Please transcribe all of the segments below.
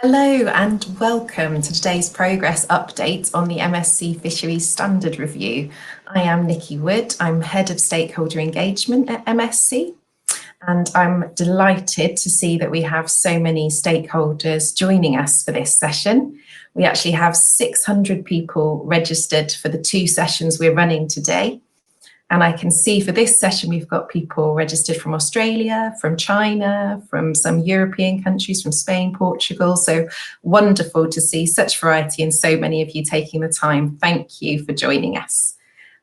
Hello and welcome to today's progress update on the MSC Fisheries Standard Review. I am Nikki Wood, I'm Head of Stakeholder Engagement at MSC, and I'm delighted to see that we have so many stakeholders joining us for this session. We actually have 600 people registered for the two sessions we're running today. And I can see for this session, we've got people registered from Australia, from China, from some European countries, from Spain, Portugal. So wonderful to see such variety and so many of you taking the time. Thank you for joining us.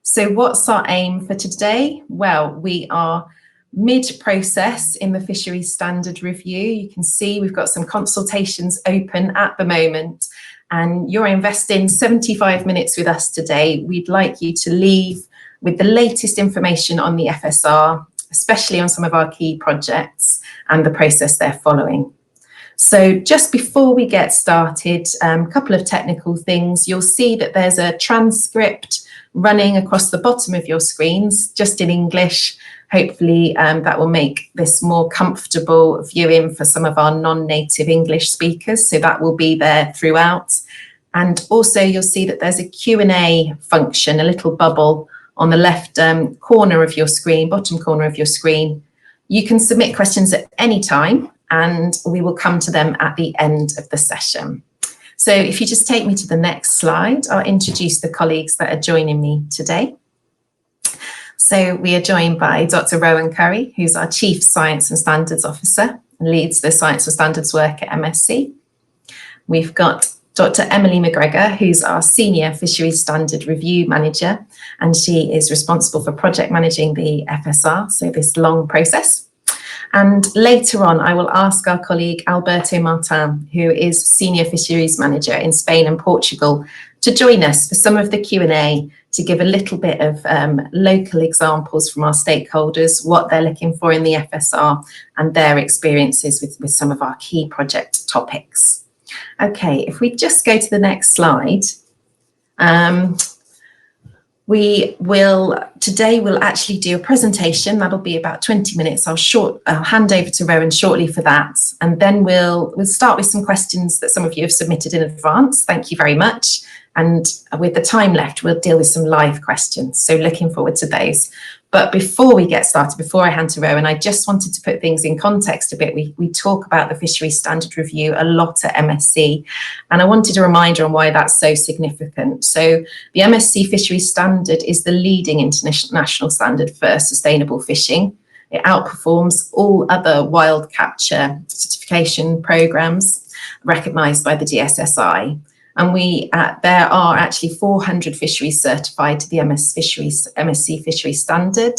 So what's our aim for today? Well, we are mid-process in the Fisheries Standard Review. You can see we've got some consultations open at the moment, and you're investing 75 minutes with us today. We'd like you to leave with the latest information on the FSR, especially on some of our key projects and the process they're following. So just before we get started, a couple of technical things. You'll see that there's a transcript running across the bottom of your screens, just in English. Hopefully that will make this more comfortable viewing for some of our non-native English speakers. So that will be there throughout. And also you'll see that there's a Q&A function, a little bubble on the left corner of your screen, bottom corner of your screen. You can submit questions at any time and we will come to them at the end of the session. So if you just take me to the next slide, I'll introduce the colleagues that are joining me today. So we are joined by Dr. Rohan Currey, who's our Chief Science and Standards Officer and leads the Science and Standards work at MSC. We've got Dr. Emily McGregor, who's our Senior Fisheries Standard Review Manager, and she is responsible for project managing the FSR, so this long process. And later on, I will ask our colleague Alberto Martin, who is Senior Fisheries Manager in Spain and Portugal, to join us for some of the Q&A to give a little bit of local examples from our stakeholders, what they're looking for in the FSR and their experiences with some of our key project topics. Okay, if we just go to the next slide, today we'll actually do a presentation. That'll be about 20 minutes. I'll hand over to Rohan shortly for that. And then we'll start with some questions that some of you have submitted in advance. Thank you very much. And with the time left, we'll deal with some live questions. So looking forward to those. But before we get started, before I hand to Rohan, I just wanted to put things in context a bit. We talk about the Fisheries Standard Review a lot at MSC, and I wanted a reminder on why that's so significant. So the MSC Fisheries Standard is the leading international standard for sustainable fishing. It outperforms all other wild capture certification programs recognised by the DSSI. And there are actually 400 fisheries certified to the MSC Fisheries Standard.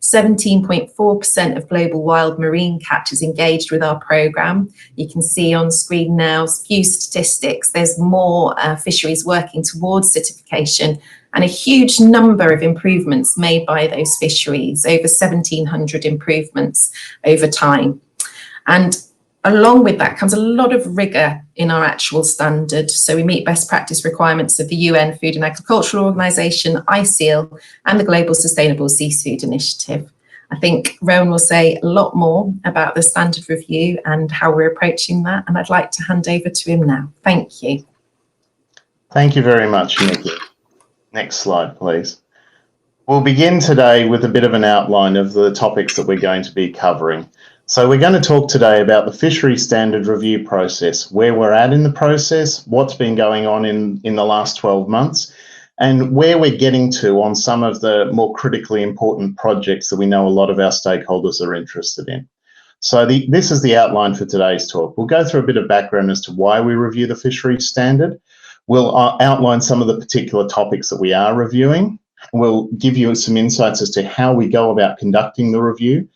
17.4% of global wild marine catches engaged with our programme. You can see on screen now a few statistics. There's more fisheries working towards certification and a huge number of improvements made by those fisheries, over 1,700 improvements over time. And along with that comes a lot of rigour in our actual standard. So we meet best practice requirements of the UN Food and Agricultural Organization, ICEAL, and the Global Sustainable Seafood Initiative. I think Rohan will say a lot more about the standard review and how we're approaching that, and I'd like to hand over to him now. Thank you. Thank you very much, Nikki. Next slide, please. We'll begin today with a bit of an outline of the topics that we're going to be covering. So we're going to talk today about the Fisheries Standard Review process, where we're at in the process, what's been going on in the last 12 months, and where we're getting to on some of the more critically important projects that we know a lot of our stakeholders are interested in. So this is the outline for today's talk. We'll go through a bit of background as to why we review the Fisheries Standard. We'll outline some of the particular topics that we are reviewing. We'll give you some insights as to how we go about conducting the review,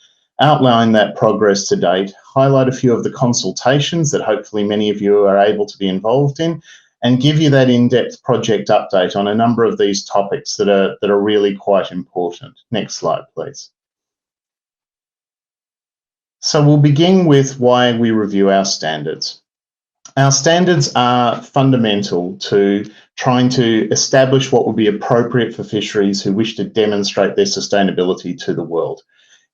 outline that progress to date, highlight a few of the consultations that hopefully many of you are able to be involved in, and give you that in-depth project update on a number of these topics that are really quite important. Next slide, please. So we'll begin with why we review our standards. Our standards are fundamental to trying to establish what would be appropriate for fisheries who wish to demonstrate their sustainability to the world.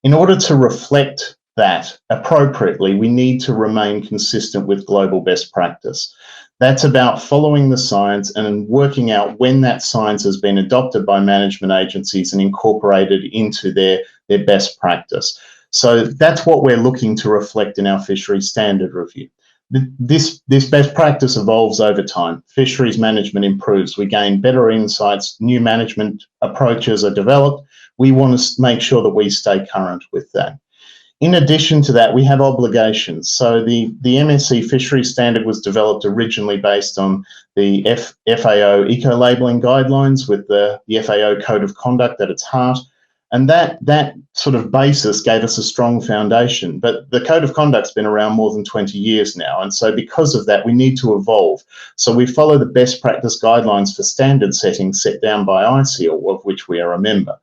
In order to reflect that appropriately, we need to remain consistent with global best practice. That's about following the science and working out when that science has been adopted by management agencies and incorporated into their best practice. So that's what we're looking to reflect in our fisheries standard review. This best practice evolves over time. Fisheries management improves. We gain better insights. New management approaches are developed. We want to make sure that we stay current with that. In addition to that, we have obligations. So the MSC Fisheries Standard was developed originally based on the FAO eco-labelling guidelines with the FAO Code of Conduct at its heart. And that sort of basis gave us a strong foundation. But the Code of Conduct's been around more than 20 years now. And so because of that, we need to evolve. So we follow the best practice guidelines for standard settings set down by ICEAL, of which we are a member,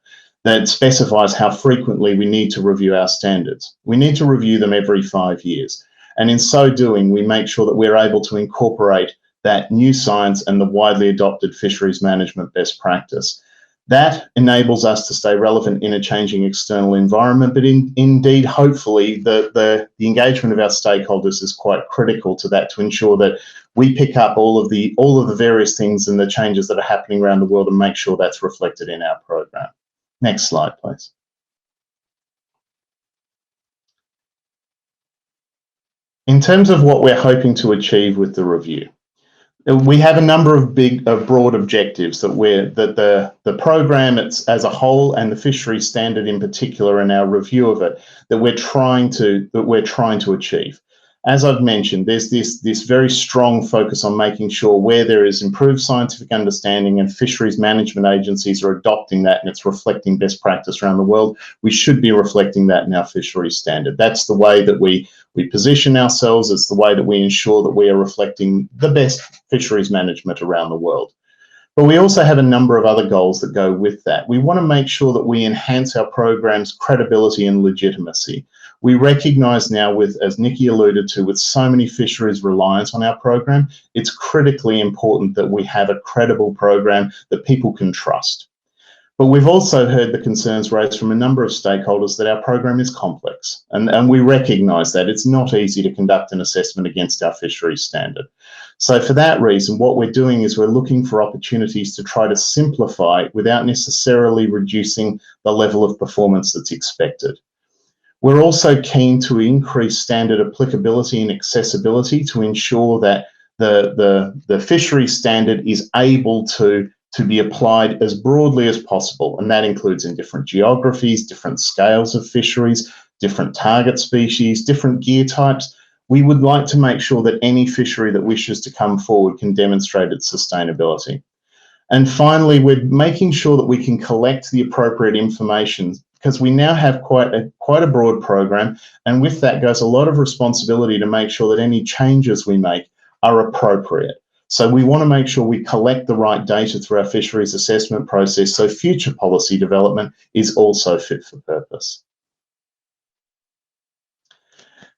that specifies how frequently we need to review our standards. We need to review them every 5 years. And in so doing, we make sure that we're able to incorporate that new science and the widely adopted fisheries management best practice. That enables us to stay relevant in a changing external environment, but indeed, hopefully, the engagement of our stakeholders is quite critical to that, to ensure that we pick up all of the various things and the changes that are happening around the world and make sure that's reflected in our program. Next slide, please. In terms of what we're hoping to achieve with the review, we have a number of broad objectives that the program as a whole and the fisheries standard in particular in our review of it that we're trying to achieve. As I've mentioned, there's this very strong focus on making sure where there is improved scientific understanding and fisheries management agencies are adopting that and it's reflecting best practice around the world, we should be reflecting that in our fisheries standard. That's the way that we position ourselves. It's the way that we ensure that we are reflecting the best fisheries management around the world. But we also have a number of other goals that go with that. We want to make sure that we enhance our program's credibility and legitimacy. We recognise now, as Nikki alluded to, with so many fisheries reliance on our program, it's critically important that we have a credible program that people can trust. But we've also heard the concerns raised from a number of stakeholders that our program is complex, and we recognise that it's not easy to conduct an assessment against our fisheries standard. So for that reason, what we're doing is we're looking for opportunities to try to simplify without necessarily reducing the level of performance that's expected. We're also keen to increase standard applicability and accessibility to ensure that the fisheries standard is able to be applied as broadly as possible. And that includes in different geographies, different scales of fisheries, different target species, different gear types. We would like to make sure that any fishery that wishes to come forward can demonstrate its sustainability. And finally, we're making sure that we can collect the appropriate information, because we now have quite a broad program, and with that goes a lot of responsibility to make sure that any changes we make are appropriate. So we want to make sure we collect the right data through our fisheries assessment process so future policy development is also fit for purpose.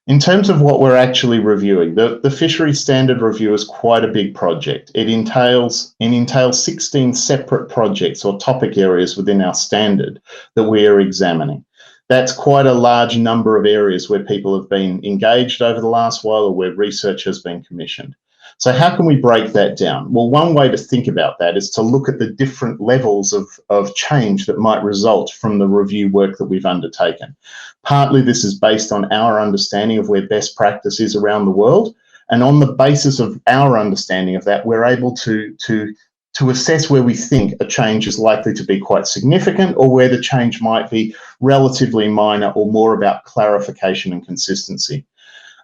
In terms of what we're actually reviewing, the Fisheries Standard Review is quite a big project. It entails 16 separate projects or topic areas within our standard that we are examining. That's quite a large number of areas where people have been engaged over the last while or where research has been commissioned. So how can we break that down? Well, one way to think about that is to look at the different levels of change that might result from the review work that we've undertaken. Partly this is based on our understanding of where best practice is around the world. And on the basis of our understanding of that, we're able to assess where we think a change is likely to be quite significant or where the change might be relatively minor or more about clarification and consistency.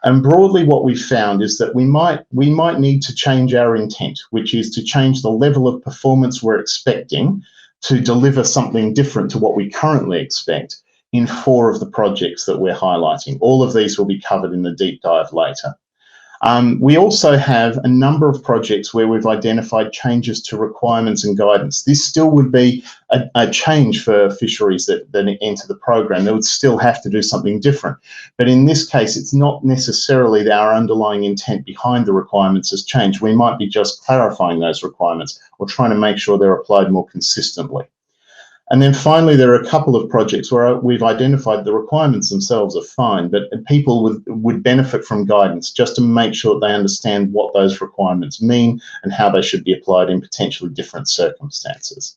And broadly, what we've found is that we might need to change our intent, which is to change the level of performance we're expecting to deliver something different to what we currently expect in 4 of the projects that we're highlighting. All of these will be covered in the deep dive later. We also have a number of projects where we've identified changes to requirements and guidance. This still would be a change for fisheries that enter the program. They would still have to do something different. But in this case, it's not necessarily that our underlying intent behind the requirements has changed. We might be just clarifying those requirements or trying to make sure they're applied more consistently. And then finally, there are a couple of projects where we've identified the requirements themselves are fine, but people would benefit from guidance just to make sure they understand what those requirements mean and how they should be applied in potentially different circumstances.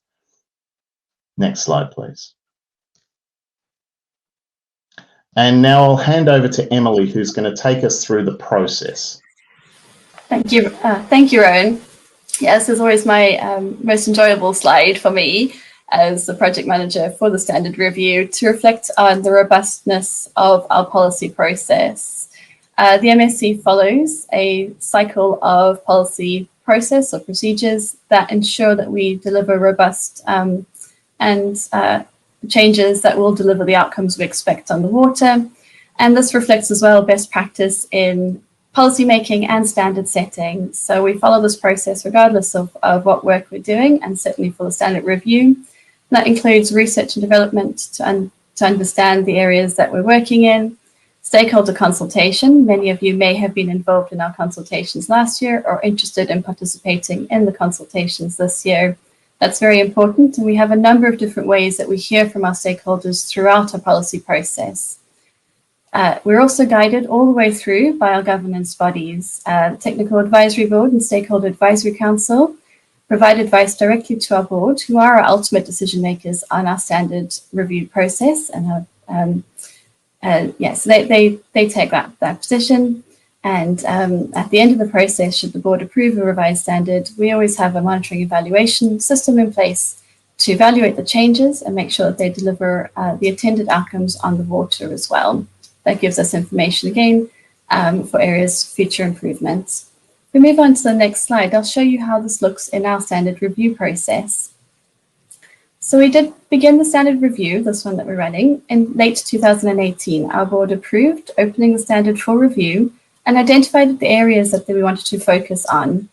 Next slide, please. And now I'll hand over to Emily, who's going to take us through the process. Thank you, Rohan. Yes, this is always my most enjoyable slide for me as the project manager for the standard review, to reflect on the robustness of our policy process. The MSC follows a cycle of policy process or procedures that ensure that we deliver robust changes that will deliver the outcomes we expect on the water. And this reflects as well best practice in policy making and standard setting. So we follow this process regardless of what work we're doing, and certainly for the standard review. That includes research and development to understand the areas that we're working in, stakeholder consultation. Many of you may have been involved in our consultations last year or interested in participating in the consultations this year. That's very important, and we have a number of different ways that we hear from our stakeholders throughout our policy process. We're also guided all the way through by our governance bodies. The Technical Advisory Board and Stakeholder Advisory Council provide advice directly to our board, who are our ultimate decision makers on our standard review process. And yes, they take that position. And at the end of the process, should the board approve a revised standard, we always have a monitoring evaluation system in place to evaluate the changes and make sure that they deliver the intended outcomes on the water as well. That gives us information again for areas for future improvements. If we move on to the next slide, I'll show you how this looks in our standard review process. So we did begin the standard review, this one that we're running, in late 2018. Our board approved opening the standard for review and identified the areas that we wanted to focus on.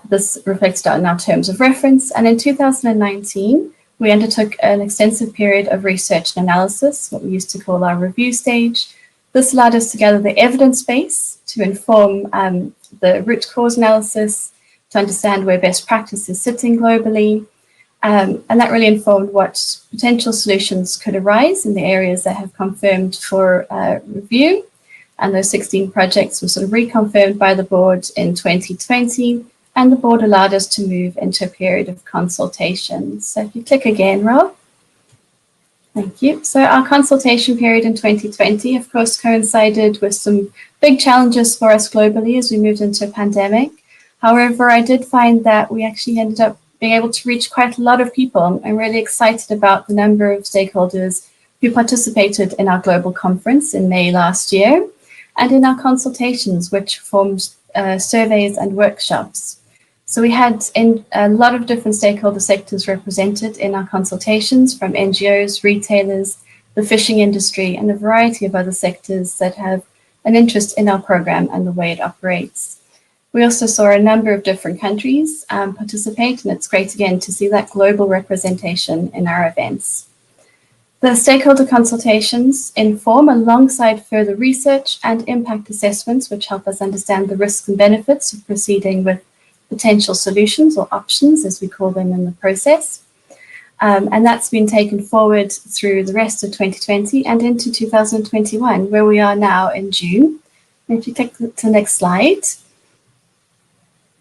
This reflects in our terms of reference. And in 2019, we undertook an extensive period of research and analysis, what we used to call our review stage. This allowed us to gather the evidence base to inform the root cause analysis, to understand where best practice is sitting globally. And that really informed what potential solutions could arise in the areas that have confirmed for review. And those 16 projects were sort of reconfirmed by the board in 2020. And the board allowed us to move into a period of consultation. So if you click again, Rob. Thank you. So our consultation period in 2020, of course, coincided with some big challenges for us globally as we moved into a pandemic. However, I did find that we actually ended up being able to reach quite a lot of people. I'm really excited about the number of stakeholders who participated in our global conference in May last year, and in our consultations, which formed surveys and workshops. So we had a lot of different stakeholder sectors represented in our consultations, from NGOs, retailers, the fishing industry, and a variety of other sectors that have an interest in our program and the way it operates. We also saw a number of different countries participate, and it's great again to see that global representation in our events. The stakeholder consultations inform alongside further research and impact assessments, which help us understand the risks and benefits of proceeding with potential solutions, or options as we call them in the process. And that's been taken forward through the rest of 2020 and into 2021, where we are now in June. And if you click to the next slide,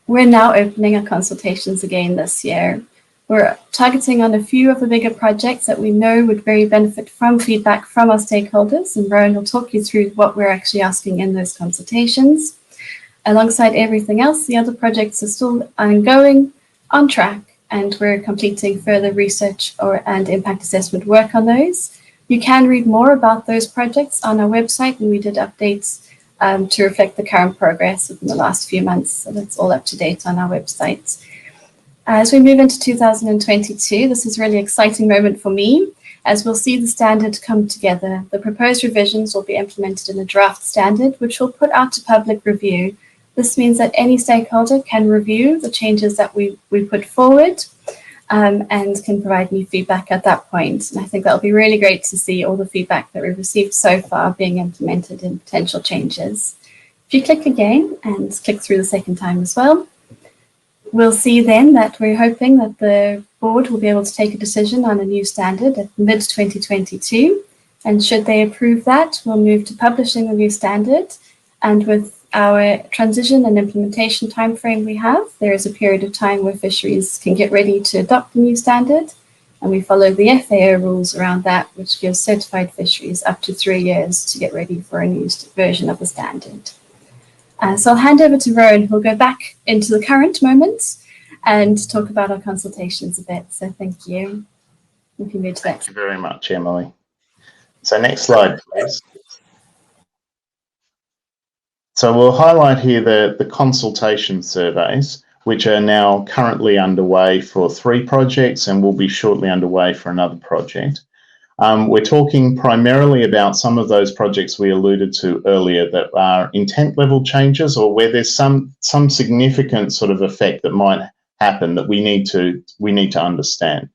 we're now opening our consultations again this year. We're targeting on a few of the bigger projects that we know would very benefit from feedback from our stakeholders, and Rohan will talk you through what we're actually asking in those consultations. Alongside everything else, the other projects are still ongoing, on track, and we're completing further research and impact assessment work on those. You can read more about those projects on our website, and we did updates to reflect the current progress within the last few months. So that's all up to date on our website. As we move into 2022, this is a really exciting moment for me, as we'll see the standard come together. The proposed revisions will be implemented in a draft standard, which we'll put out to public review. This means that any stakeholder can review the changes that we put forward and can provide new feedback at that point. And I think that'll be really great to see all the feedback that we've received so far being implemented in potential changes. If you click again and click through the second time as well, we'll see then that we're hoping that the board will be able to take a decision on a new standard at mid-2022. And should they approve that, we'll move to publishing the new standard. And with our transition and implementation timeframe we have, there is a period of time where fisheries can get ready to adopt the new standard. And we follow the FAO rules around that, which gives certified fisheries up to 3 years to get ready for a new version of the standard. So I'll hand over to Rohan, who'll go back into the current moment and talk about our consultations a bit. So thank you. If you move to that. Thank you very much, Emily. So next slide, please. So we'll highlight here the consultation surveys, which are now currently underway for 3 projects and will be shortly underway for another project. We're talking primarily about some of those projects we alluded to earlier that are intent level changes, or where there's some significant sort of effect that might happen that we need to understand.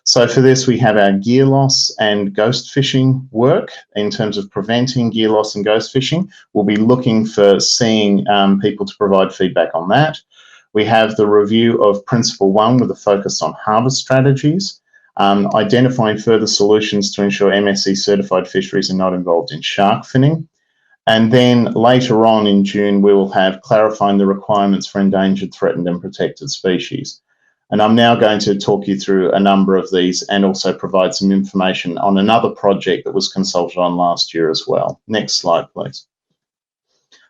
So for this, we have our gear loss and ghost fishing work in terms of preventing gear loss and ghost fishing. We'll be looking for seeing people to provide feedback on that. We have the review of Principle 1 with a focus on harvest strategies, identifying further solutions to ensure MSC certified fisheries are not involved in shark finning. And then later on in June, we will have clarifying the requirements for endangered, threatened and protected species. And I'm now going to talk you through a number of these and also provide some information on another project that was consulted on last year as well. Next slide, please.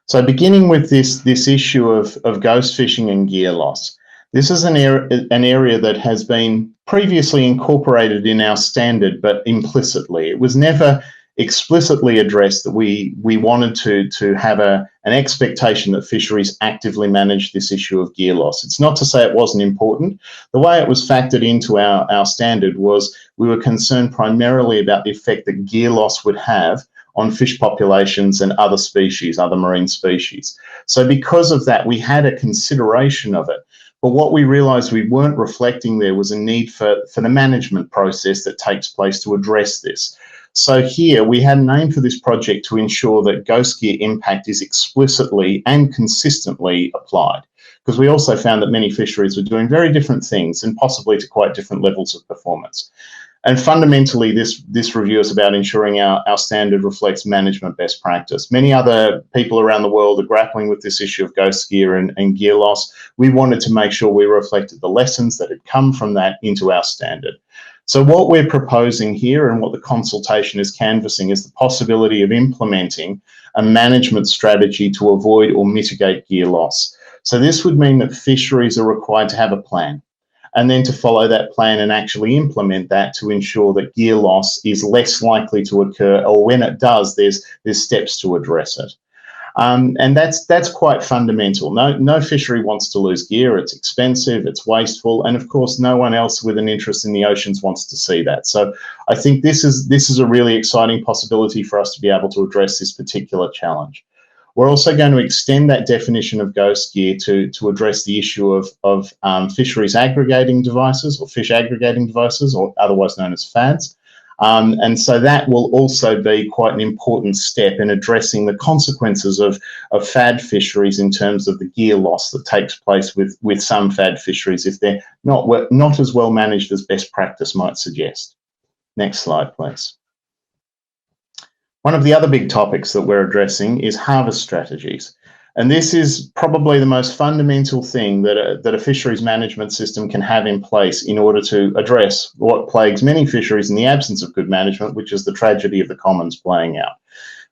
So beginning with this issue of ghost fishing and gear loss. This is an area that has been previously incorporated in our standard, but implicitly. It was never explicitly addressed that we wanted to have an expectation that fisheries actively manage this issue of gear loss. It's not to say it wasn't important. The way it was factored into our standard was we were concerned primarily about the effect that gear loss would have on fish populations and other species, other marine species. So because of that, we had a consideration of it. But what we realised we weren't reflecting there was a need for the management process that takes place to address this. So here we had an aim for this project to ensure that ghost gear impact is explicitly and consistently applied, because we also found that many fisheries were doing very different things and possibly to quite different levels of performance. And fundamentally, this review is about ensuring our standard reflects management best practice. Many other people around the world are grappling with this issue of ghost gear and gear loss. We wanted to make sure we reflected the lessons that had come from that into our standard. So what we're proposing here and what the consultation is canvassing is the possibility of implementing a management strategy to avoid or mitigate gear loss. So this would mean that fisheries are required to have a plan, and then to follow that plan and actually implement that to ensure that gear loss is less likely to occur, or when it does, there's steps to address it. And that's quite fundamental. No fishery wants to lose gear. It's expensive, it's wasteful, and of course no one else with an interest in the oceans wants to see that. So I think this is a really exciting possibility for us to be able to address this particular challenge. We're also going to extend that definition of ghost gear to address the issue of fisheries aggregating devices, or fish aggregating devices, or otherwise known as FADs. And so that will also be quite an important step in addressing the consequences of FAD fisheries in terms of the gear loss that takes place with some FAD fisheries if they're not as well managed as best practice might suggest. Next slide, please. One of the other big topics that we're addressing is harvest strategies. And this is probably the most fundamental thing that a fisheries management system can have in place in order to address what plagues many fisheries in the absence of good management, which is the tragedy of the commons playing out.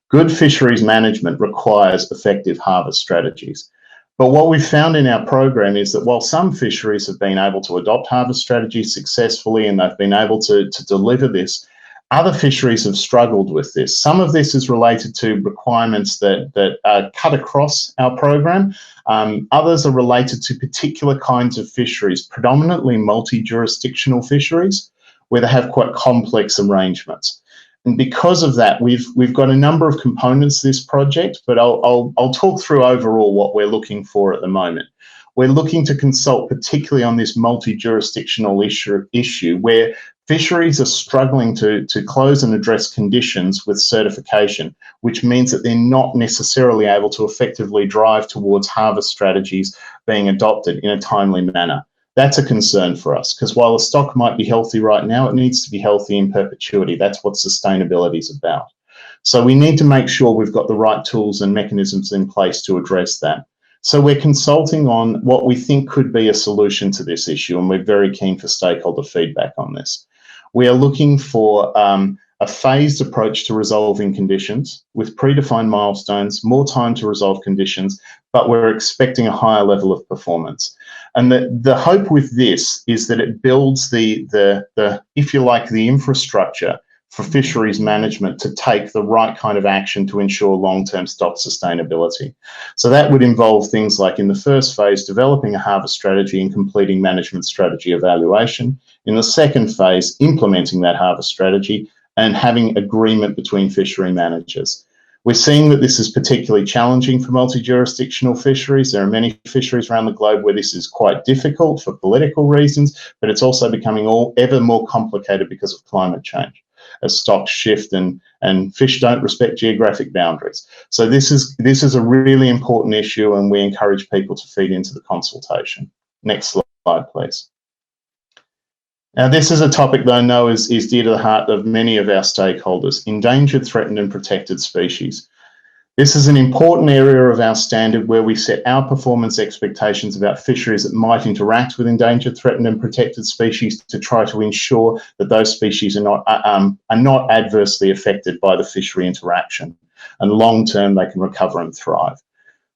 Good fisheries management requires effective harvest strategies. But what we've found in our program is that while some fisheries have been able to adopt harvest strategies successfully and they've been able to deliver this, other fisheries have struggled with this. Some of this is related to requirements that are cut across our program. Others are related to particular kinds of fisheries, predominantly multi-jurisdictional fisheries, where they have quite complex arrangements. And because of that, we've got a number of components to this project, but I'll talk through overall what we're looking for at the moment. We're looking to consult particularly on this multi-jurisdictional issue where fisheries are struggling to close and address conditions with certification, which means that they're not necessarily able to effectively drive towards harvest strategies being adopted in a timely manner. That's a concern for us, because while the stock might be healthy right now, it needs to be healthy in perpetuity. That's what sustainability is about. So we need to make sure we've got the right tools and mechanisms in place to address that. So we're consulting on what we think could be a solution to this issue, and we're very keen for stakeholder feedback on this. We are looking for a phased approach to resolving conditions with predefined milestones, more time to resolve conditions, but we're expecting a higher level of performance. And the hope with this is that it builds the if you like, the infrastructure for fisheries management to take the right kind of action to ensure long-term stock sustainability. So that would involve things like, in the first phase, developing a harvest strategy and completing management strategy evaluation. In the second phase, implementing that harvest strategy and having agreement between fishery managers. We're seeing that this is particularly challenging for multi-jurisdictional fisheries. There are many fisheries around the globe where this is quite difficult for political reasons, but it's also becoming ever more complicated because of climate change, as stocks shift and fish don't respect geographic boundaries. So this is a really important issue, and we encourage people to feed into the consultation. Next slide, please. Now, this is a topic that I know is dear to the heart of many of our stakeholders: endangered, threatened and protected species. This is an important area of our standard where we set our performance expectations about fisheries that might interact with endangered, threatened and protected species to try to ensure that those species are not adversely affected by the fishery interaction, and long term they can recover and thrive.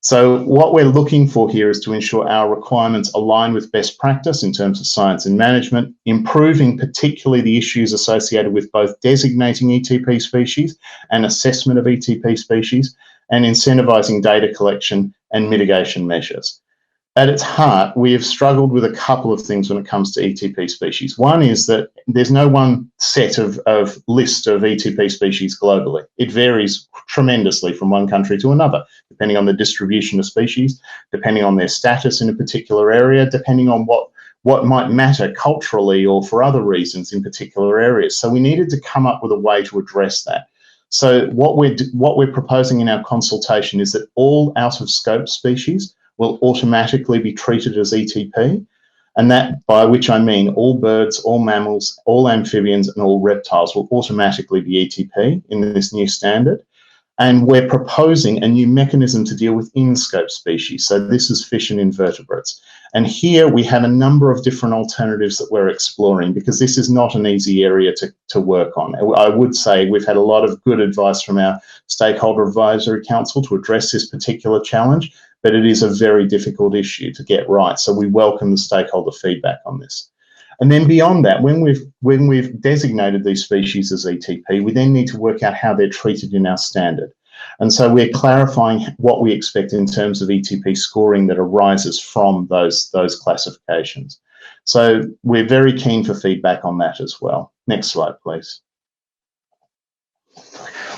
So what we're looking for here is to ensure our requirements align with best practice in terms of science and management, improving particularly the issues associated with both designating ETP species and assessment of ETP species, and incentivising data collection and mitigation measures. At its heart, we have struggled with a couple of things when it comes to ETP species. One is that there's no one set of list of ETP species globally. It varies tremendously from one country to another, depending on the distribution of species, depending on their status in a particular area, depending on what might matter culturally or for other reasons in particular areas. So we needed to come up with a way to address that. So what we're proposing in our consultation is that all out of scope species will automatically be treated as ETP, and that, by which I mean all birds, all mammals, all amphibians and all reptiles will automatically be ETP in this new standard. And we're proposing a new mechanism to deal with in-scope species. So this is fish and invertebrates. And here we have a number of different alternatives that we're exploring, because this is not an easy area to work on. I would say we've had a lot of good advice from our Stakeholder Advisory Council to address this particular challenge, but it is a very difficult issue to get right. So we welcome the stakeholder feedback on this. And then beyond that, when we've designated these species as ETP, we then need to work out how they're treated in our standard. And so we're clarifying what we expect in terms of ETP scoring that arises from those classifications. So we're very keen for feedback on that as well. Next slide, please.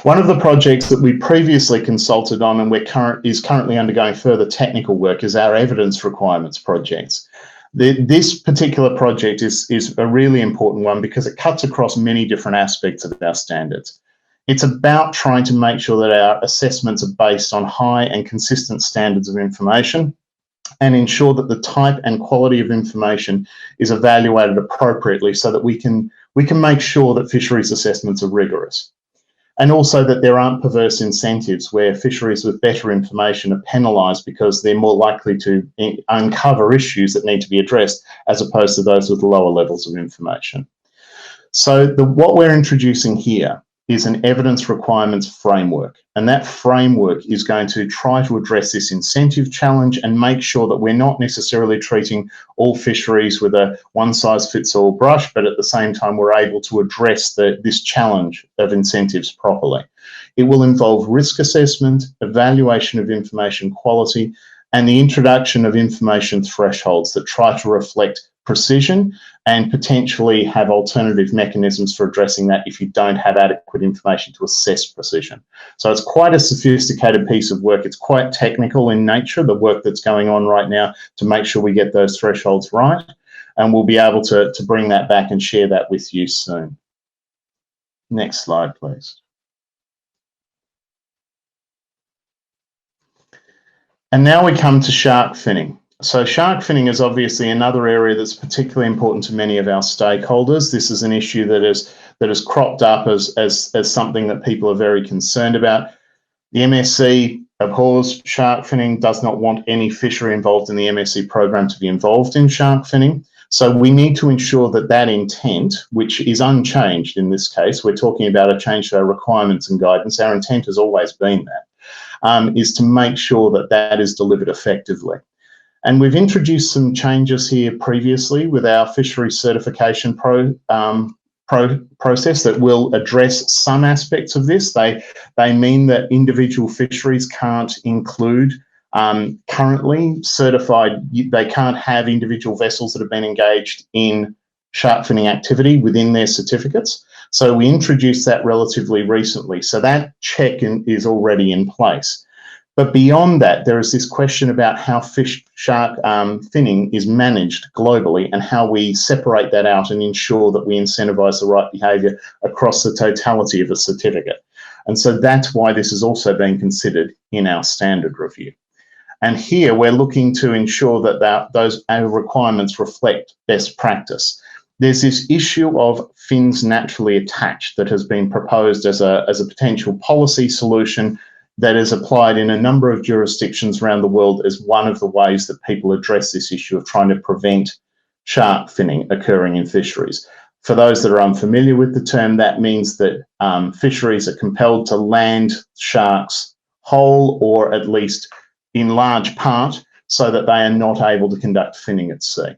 One of the projects that we previously consulted on and is currently undergoing further technical work is our evidence requirements projects. This particular project is a really important one because it cuts across many different aspects of our standards. It's about trying to make sure that our assessments are based on high and consistent standards of information, and ensure that the type and quality of information is evaluated appropriately so that we can make sure that fisheries assessments are rigorous. And also that there aren't perverse incentives where fisheries with better information are penalised because they're more likely to uncover issues that need to be addressed, as opposed to those with lower levels of information. So what we're introducing here is an evidence requirements framework, and that framework is going to try to address this incentive challenge and make sure that we're not necessarily treating all fisheries with a one-size-fits-all brush, but at the same time we're able to address this challenge of incentives properly. It will involve risk assessment, evaluation of information quality, and the introduction of information thresholds that try to reflect precision and potentially have alternative mechanisms for addressing that if you don't have adequate information to assess precision. So it's quite a sophisticated piece of work. It's quite technical in nature, the work that's going on right now to make sure we get those thresholds right. and we'll be able to bring that back and share that with you soon. Next slide, please. And now we come to shark finning. So shark finning is obviously another area that's particularly important to many of our stakeholders. This is an issue that has cropped up as something that people are very concerned about. The MSC abhors shark finning, does not want any fishery involved in the MSC program to be involved in shark finning. So we need to ensure that that intent, which is unchanged in this case, we're talking about a change to our requirements and guidance, our intent has always been that, is to make sure that that is delivered effectively. And we've introduced some changes here previously with our fishery certification process that will address some aspects of this. They mean that individual fisheries can't include currently certified, they can't have individual vessels that have been engaged in shark finning activity within their certificates. So we introduced that relatively recently. So that check is already in place. But beyond that, there is this question about how shark finning is managed globally and how we separate that out and ensure that we incentivise the right behaviour across the totality of a certificate. And so that's why this is also being considered in our standard review. And here we're looking to ensure that those requirements reflect best practice. There's this issue of fins naturally attached that has been proposed as a potential policy solution that is applied in a number of jurisdictions around the world as one of the ways that people address this issue of trying to prevent shark finning occurring in fisheries. For those that are unfamiliar with the term, that means that fisheries are compelled to land sharks whole or at least in large part so that they are not able to conduct finning at sea.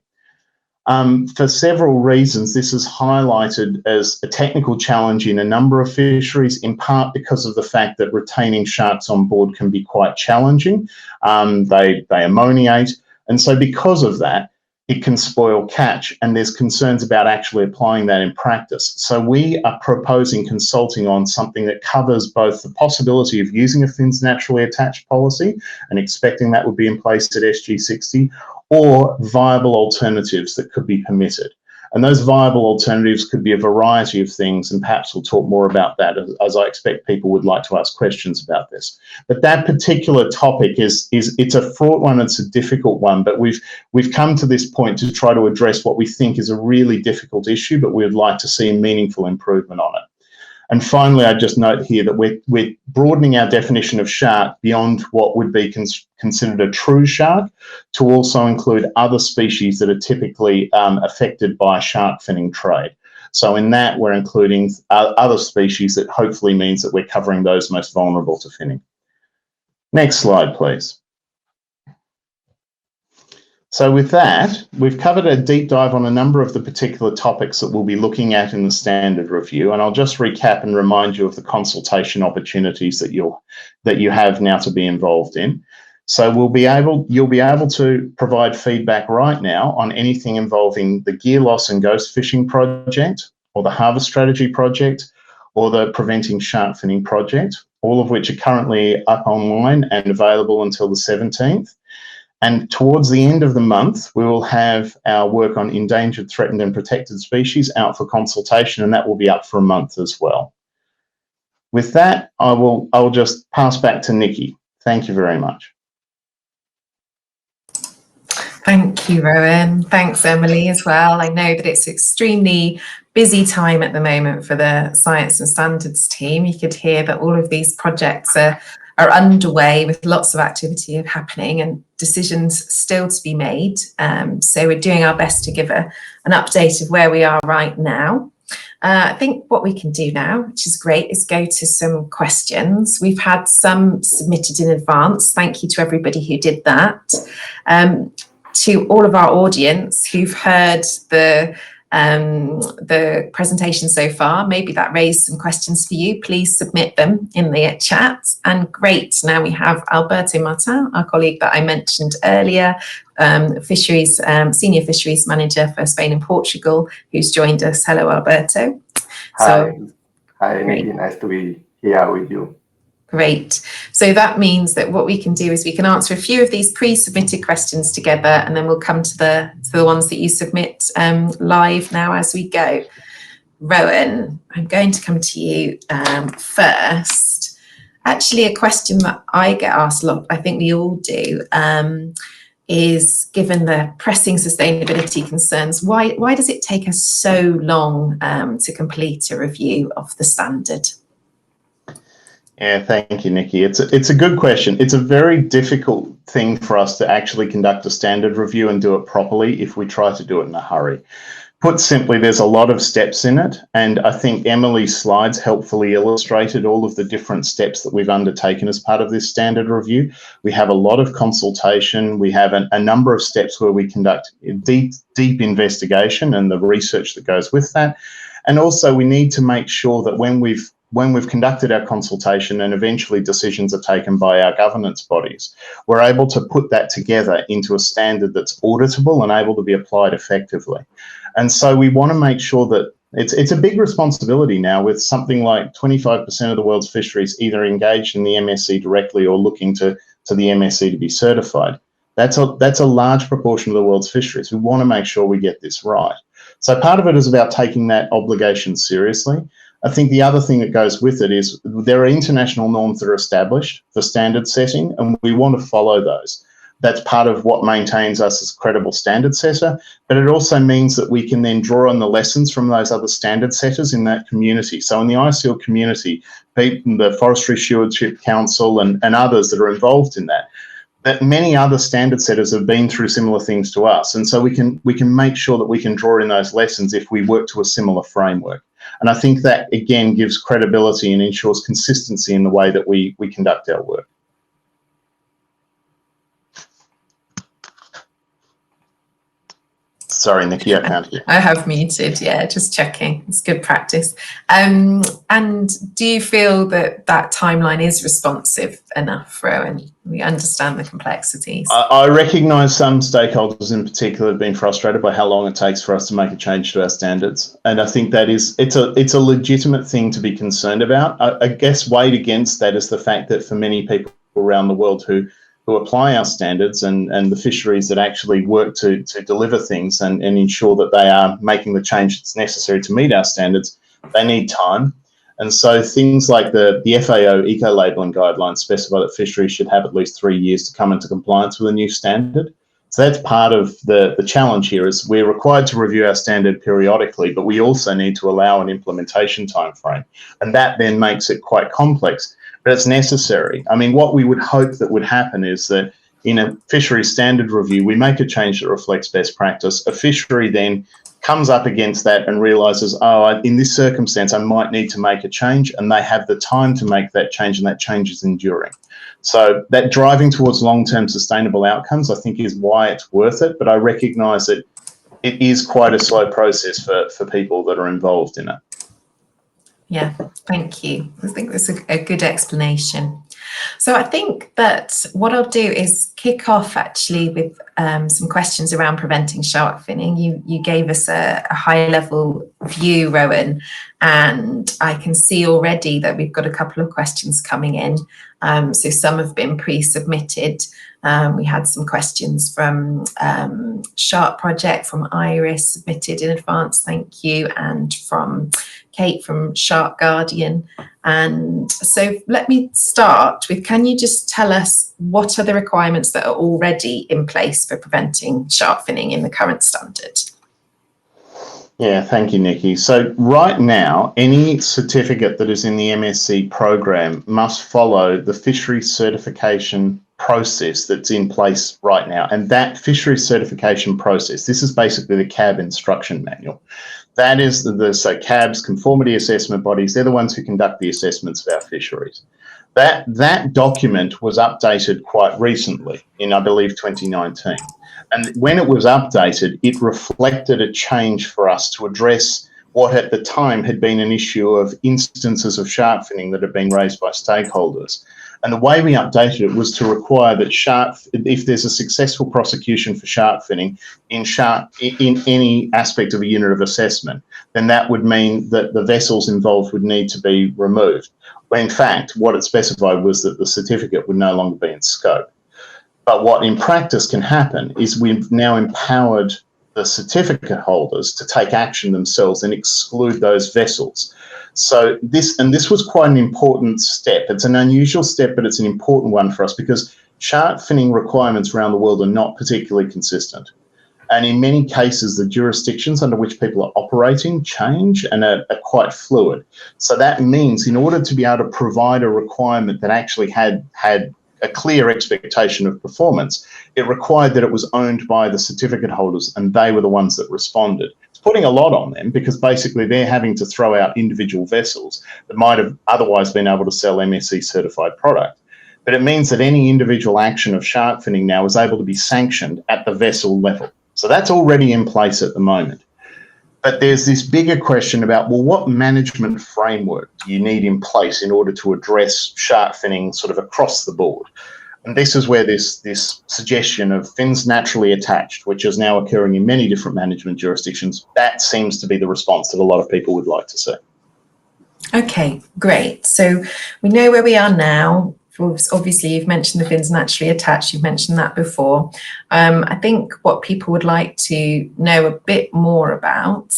For several reasons, this is highlighted as a technical challenge in a number of fisheries, in part because of the fact that retaining sharks on board can be quite challenging. They ammoniate, and so because of that, it can spoil catch, and there's concerns about actually applying that in practice. So we are proposing consulting on something that covers both the possibility of using a fins naturally attached policy and expecting that would be in place at SG60, or viable alternatives that could be permitted. And those viable alternatives could be a variety of things, and perhaps we'll talk more about that as I expect people would like to ask questions about this. But that particular topic it's a fraught one, it's a difficult one, but we've come to this point to try to address what we think is a really difficult issue, but we would like to see meaningful improvement on it. And finally, I just note here that we're broadening our definition of shark beyond what would be considered a true shark to also include other species that are typically affected by shark finning trade. So in that, we're including other species that hopefully means that we're covering those most vulnerable to finning. Next slide, please. So with that, we've covered a deep dive on a number of the particular topics that we'll be looking at in the standard review, and I'll just recap and remind you of the consultation opportunities that you have now to be involved in. So you'll be able to provide feedback right now on anything involving the gear loss and ghost fishing project, or the harvest strategy project, or the preventing shark finning project, all of which are currently up online and available until the 17th. And towards the end of the month, we will have our work on endangered, threatened and protected species out for consultation, and that will be up for a month as well. With that, I'll just pass back to Nikki. Thank you very much. Thank you, Rohan. Thanks, Emily, as well. I know that it's an extremely busy time at the moment for the Science and Standards team. You could hear that all of these projects are underway with lots of activity happening and decisions still to be made. So we're doing our best to give an update of where we are right now. I think what we can do now, which is great, is go to some questions. We've had some submitted in advance. Thank you to everybody who did that. To all of our audience who've heard the presentation so far, maybe that raised some questions for you. Please submit them in the chat. And great, now we have Alberto Martin, our colleague that I mentioned earlier, Senior Fisheries Manager for Spain and Portugal, who's joined us. Hello, Alberto. Hi, Nikki. Nice to be here with you. Great. So that means that what we can do is we can answer a few of these pre-submitted questions together, and then we'll come to the for the ones that you submit live now as we go. Rohan, I'm going to come to you first. Actually, a question that I get asked a lot, I think we all do, is given the pressing sustainability concerns, why does it take us so long to complete a review of the standard? Yeah, thank you, Nikki. It's a good question. It's a very difficult thing for us to actually conduct a standard review and do it properly if we try to do it in a hurry. Put simply, there's a lot of steps in it, and I think Emily's slides helpfully illustrated all of the different steps that we've undertaken as part of this standard review. We have a lot of consultation. We have a number of steps where we conduct deep investigation and the research that goes with that. And also we need to make sure that when we've conducted our consultation and eventually decisions are taken by our governance bodies, we're able to put that together into a standard that's auditable and able to be applied effectively. And so we want to make sure that it's a big responsibility now, with something like 25% of the world's fisheries either engaged in the MSC directly or looking to the MSC to be certified. That's a large proportion of the world's fisheries. We want to make sure we get this right. So part of it is about taking that obligation seriously. I think the other thing that goes with it is there are international norms that are established for standard setting, and we want to follow those. That's part of what maintains us as a credible standard setter, but it also means that we can then draw on the lessons from those other standard setters in that community. So in the ISEAL community, the Forestry Stewardship Council and others that are involved in that many other standard setters have been through similar things to us. And so we can make sure that we can draw in those lessons if we work to a similar framework. And I think that, again, gives credibility and ensures consistency in the way that we conduct our work. Sorry, Nikki, I can't hear. I have muted, yeah, just checking. It's good practice. And do you feel that timeline is responsive enough, Rohan? We understand the complexities. I recognise some stakeholders in particular have been frustrated by how long it takes for us to make a change to our standards. And I think that it's a legitimate thing to be concerned about. I guess weighed against that is the fact that for many people around the world who apply our standards and the fisheries that actually work to deliver things and ensure that they are making the change that's necessary to meet our standards, they need time. And so things like the FAO eco-labelling guidelines specify that fisheries should have at least 3 years to come into compliance with a new standard. So that's part of the challenge here, is we're required to review our standard periodically, but we also need to allow an implementation timeframe. And that then makes it quite complex. But it's necessary. I mean, what we would hope that would happen is that in a fishery standard review, we make a change that reflects best practice. A fishery then comes up against that and realises, oh, in this circumstance, I might need to make a change, and they have the time to make that change, and that change is enduring. So that driving towards long-term sustainable outcomes, I think, is why it's worth it. But I recognise that it is quite a slow process for people that are involved in it. Yeah, thank you. I think that's a good explanation. So I think that what I'll do is kick off actually with some questions around preventing shark finning. You gave us a high-level view, Rohan, and I can see already that we've got a couple of questions coming in. So some have been pre-submitted. We had some questions from Shark Project, from Iris, submitted in advance, thank you, and from Kate from Shark Guardian. And so let me start with, can you just tell us what are the requirements that are already in place for preventing shark finning in the current standard? Yeah, thank you, Nikki. So right now, any certificate that is in the MSC program must follow the fisheries certification process that's in place right now. And that fisheries certification process, this is basically the CAB instruction manual. That is so CAB's conformity assessment bodies, they're the ones who conduct the assessments of our fisheries. That document was updated quite recently in, I believe, 2019. And when it was updated, it reflected a change for us to address what at the time had been an issue of instances of shark finning that had been raised by stakeholders. And the way we updated it was to require that if there's a successful prosecution for shark finning in any aspect of a unit of assessment, then that would mean that the vessels involved would need to be removed. But in fact, what it specified was that the certificate would no longer be in scope. But what in practice can happen is we've now empowered the certificate holders to take action themselves and exclude those vessels. So this was quite an important step. It's an unusual step, but it's an important one for us because shark finning requirements around the world are not particularly consistent. And in many cases, the jurisdictions under which people are operating change and are quite fluid. So that means in order to be able to provide a requirement that actually had a clear expectation of performance, it required that it was owned by the certificate holders and they were the ones that responded. It's putting a lot on them because basically they're having to throw out individual vessels that might have otherwise been able to sell MSC certified product. But it means that any individual action of shark finning now is able to be sanctioned at the vessel level. So that's already in place at the moment. But there's this bigger question about, well, what management framework do you need in place in order to address shark finning sort of across the board? And this is where this suggestion of fins naturally attached, which is now occurring in many different management jurisdictions, that seems to be the response that a lot of people would like to see. Okay, great. So we know where we are now. Obviously, you've mentioned the fins naturally attached. You've mentioned that before. I think what people would like to know a bit more about,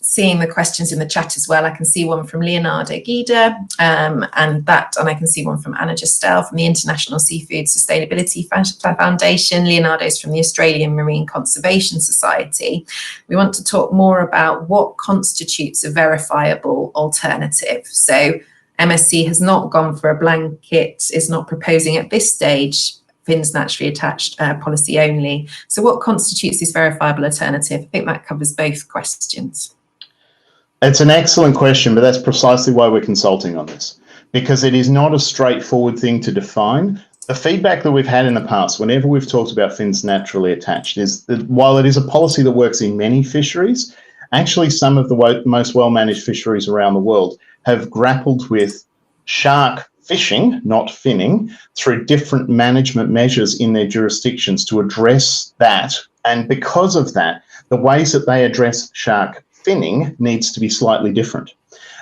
seeing the questions in the chat as well. I can see one from Leonardo Guida, and I can see one from Anna Justel from the International Seafood Sustainability Foundation. Leonardo's from the Australian Marine Conservation Society. We want to talk more about what constitutes a verifiable alternative. So MSC has not gone for a blanket, is not proposing at this stage fins naturally attached policy only. So what constitutes this verifiable alternative? I think that covers both questions. It's an excellent question, but that's precisely why we're consulting on this, because it is not a straightforward thing to define. The feedback that we've had in the past, whenever we've talked about fins naturally attached, is that while it is a policy that works in many fisheries, actually some of the most well-managed fisheries around the world have grappled with shark fishing, not finning, through different management measures in their jurisdictions to address that. And because of that, the ways that they address shark finning needs to be slightly different.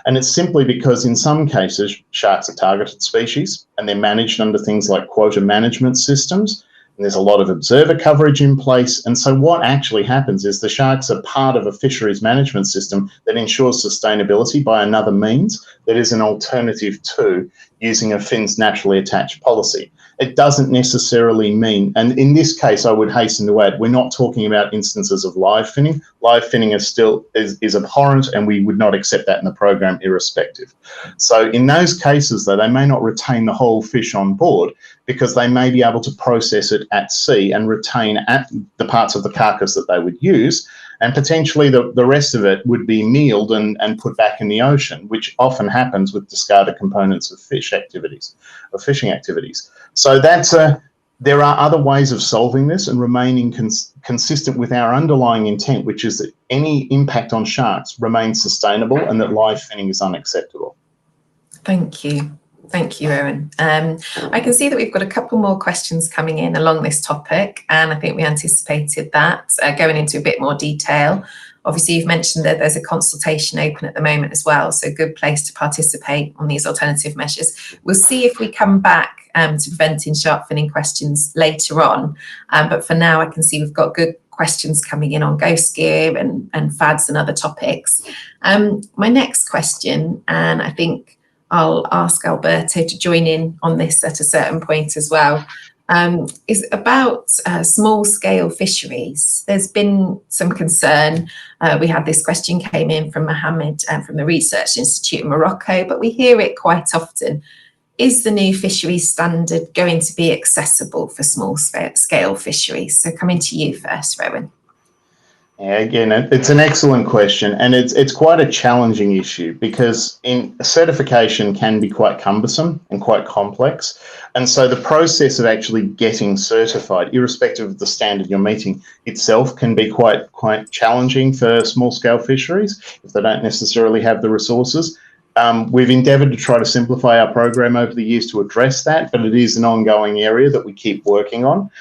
And it's simply because in some cases, sharks are targeted species and they're managed under things like quota management systems. And there's a lot of observer coverage in place. And so what actually happens is the sharks are part of a fisheries management system that ensures sustainability by another means that is an alternative to using a fins naturally attached policy. It doesn't necessarily mean, and in this case, I would hasten to add, we're not talking about instances of live finning. Live finning is abhorrent, and we would not accept that in the program irrespective. So in those cases, though, they may not retain the whole fish on board because they may be able to process it at sea and retain at the parts of the carcass that they would use, and potentially the rest of it would be mealed and put back in the ocean, which often happens with discarded components of fishing activities. So there are other ways of solving this and remaining consistent with our underlying intent, which is that any impact on sharks remains sustainable and that live finning is unacceptable. Thank you. Thank you, Rohan. I can see that we've got a couple more questions coming in along this topic, and I think we anticipated that, going into a bit more detail. Obviously, you've mentioned that there's a consultation open at the moment as well, so a good place to participate on these alternative measures. We'll see if we come back to preventing shark finning questions later on, but for now I can see we've got good questions coming in on ghost gear and fads and other topics. My next question, and I think I'll ask Alberto to join in on this at a certain point as well, is about small-scale fisheries. There's been some concern. We had this question came in from Mohammed from the Research Institute in Morocco, but we hear it quite often. Is the new fisheries standard going to be accessible for small-scale fisheries? So coming to you first, Rohan. Yeah, again, it's an excellent question, and it's quite a challenging issue because certification can be quite cumbersome and quite complex. And so the process of actually getting certified, irrespective of the standard you're meeting itself, can be quite challenging for small-scale fisheries if they don't necessarily have the resources. We've endeavoured to try to simplify our program over the years to address that, but it is an ongoing area that we keep working on.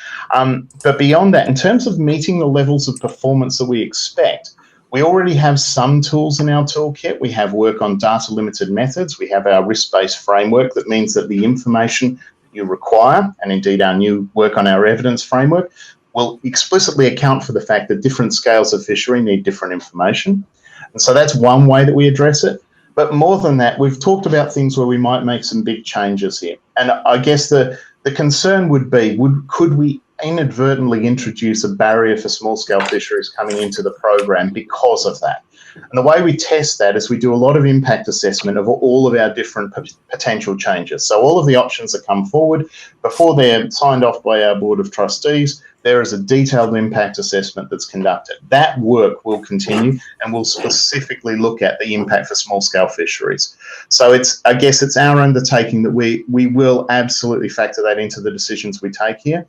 But beyond that, in terms of meeting the levels of performance that we expect, we already have some tools in our toolkit. We have work on data-limited methods. We have our risk-based framework that means that the information you require, and indeed our new work on our evidence framework, will explicitly account for the fact that different scales of fishery need different information. And so that's one way that we address it. But more than that, we've talked about things where we might make some big changes here. And I guess the concern would be, could we inadvertently introduce a barrier for small-scale fisheries coming into the program because of that? And the way we test that is we do a lot of impact assessment of all of our different potential changes. So all of the options that come forward, before they're signed off by our Board of Trustees, there is a detailed impact assessment that's conducted. That work will continue and will specifically look at the impact for small-scale fisheries. So I guess it's our undertaking that we will absolutely factor that into the decisions we take here.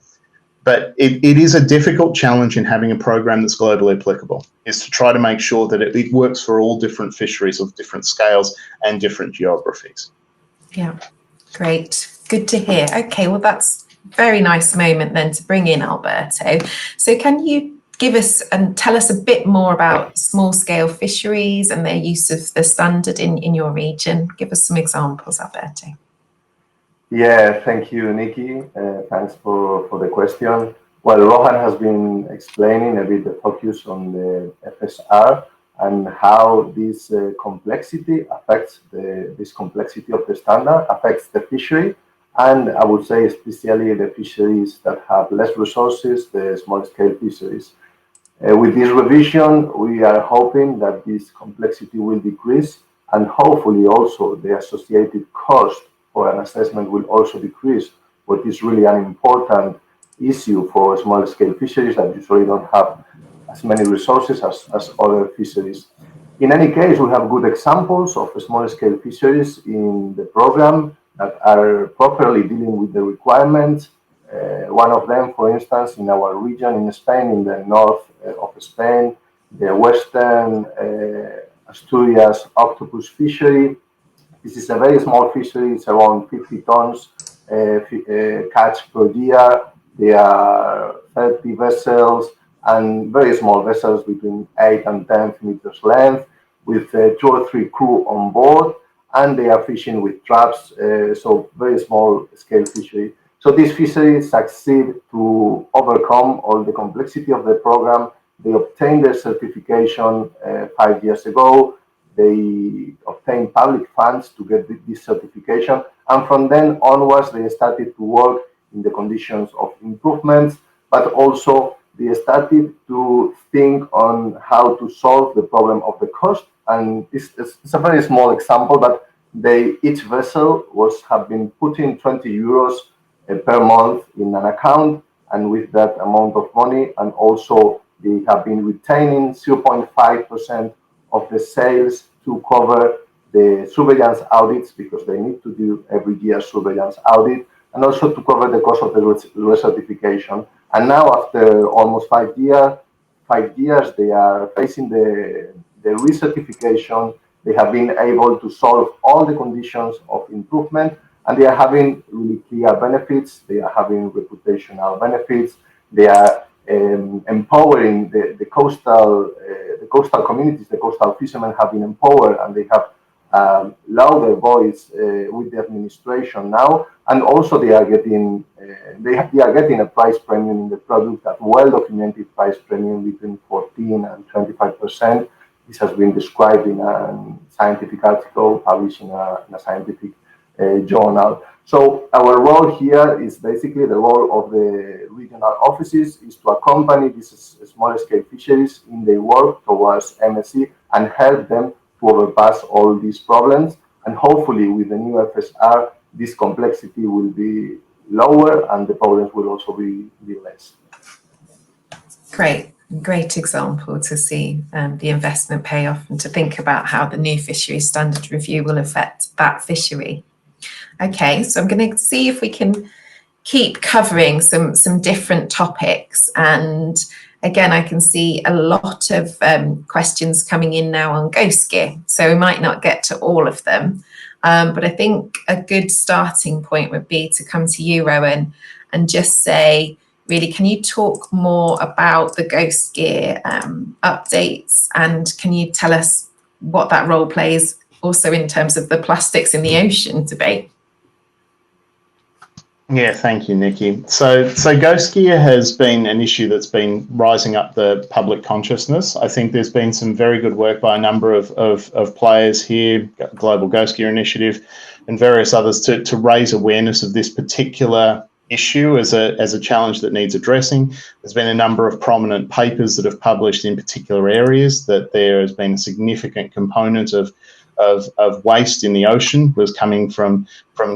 But it is a difficult challenge in having a program that's globally applicable, is to try to make sure that it works for all different fisheries of different scales and different geographies. Yeah, great. Good to hear. Okay, well, that's a very nice moment then to bring in Alberto. So can you give us and tell us a bit more about small-scale fisheries and their use of the standard in your region? Give us some examples, Alberto. Yeah, thank you, Nikki. Thanks for the question. Well, Rohan has been explaining a bit the focus on the FSR and how this complexity affects this complexity of the standard affects the fishery, and I would say especially the fisheries that have less resources, the small-scale fisheries. With this revision, we are hoping that this complexity will decrease, and hopefully also the associated cost for an assessment will also decrease, what is really an important issue for small-scale fisheries that usually don't have as many resources as other fisheries. In any case, we have good examples of small-scale fisheries in the program that are properly dealing with the requirements. One of them, for instance, in our region in Spain, in the north of Spain, the Western Asturias octopus fishery. This is a very small fishery. It's around 50 tons catch per year. There are 30 vessels and very small vessels between 8 and 10 meters length with 2 or 3 crew on board, and they are fishing with traps, so very small scale fishery. So this fishery succeed to overcome all the complexity of the program. They obtained their certification 5 years ago. They obtained public funds to get this certification, and from then onwards they started to work in the conditions of improvements, but also they started to think on how to solve the problem of the cost. And it's a very small example, but each vessel have been putting 20 euros per month in an account, and with that amount of money, and also they have been retaining 0.5% of the sales to cover the surveillance audits, because they need to do every year surveillance audit, and also to cover the cost of the recertification. And now, after almost 5 years, they are facing the recertification. They have been able to solve all the conditions of improvement, and they are having really clear benefits. They are having reputational benefits. They are empowering the coastal communities. The coastal fishermen have been empowered, and they have louder voice with the administration now. And also they are getting a price premium in the product, that well-documented price premium between 14 and 25%. This has been described in a scientific article published in a scientific journal. So our role here is basically the role of the regional offices is to accompany these small-scale fisheries in their work towards MSC and help them to overpass all these problems. And hopefully with the new FSR, this complexity will be lower and the problems will also be less. Great example to see the investment payoff, and to think about how the new fisheries standard review will affect that fishery. Okay, so I'm going to see if we can keep covering some different topics. And again, I can see a lot of questions coming in now on ghost gear, so we might not get to all of them. But I think a good starting point would be to come to you, Rohan, and just say, really, can you talk more about the ghost gear updates, and can you tell us what that role plays also in terms of the plastics in the ocean debate? Yeah, thank you, Nikki. So ghost gear has been an issue that's been rising up the public consciousness. I think there's been some very good work by a number of players here, Global Ghost Gear Initiative and various others to raise awareness of this particular issue as a challenge that needs addressing. There's been a number of prominent papers that have published in particular areas that there has been a significant component of waste in the ocean was coming from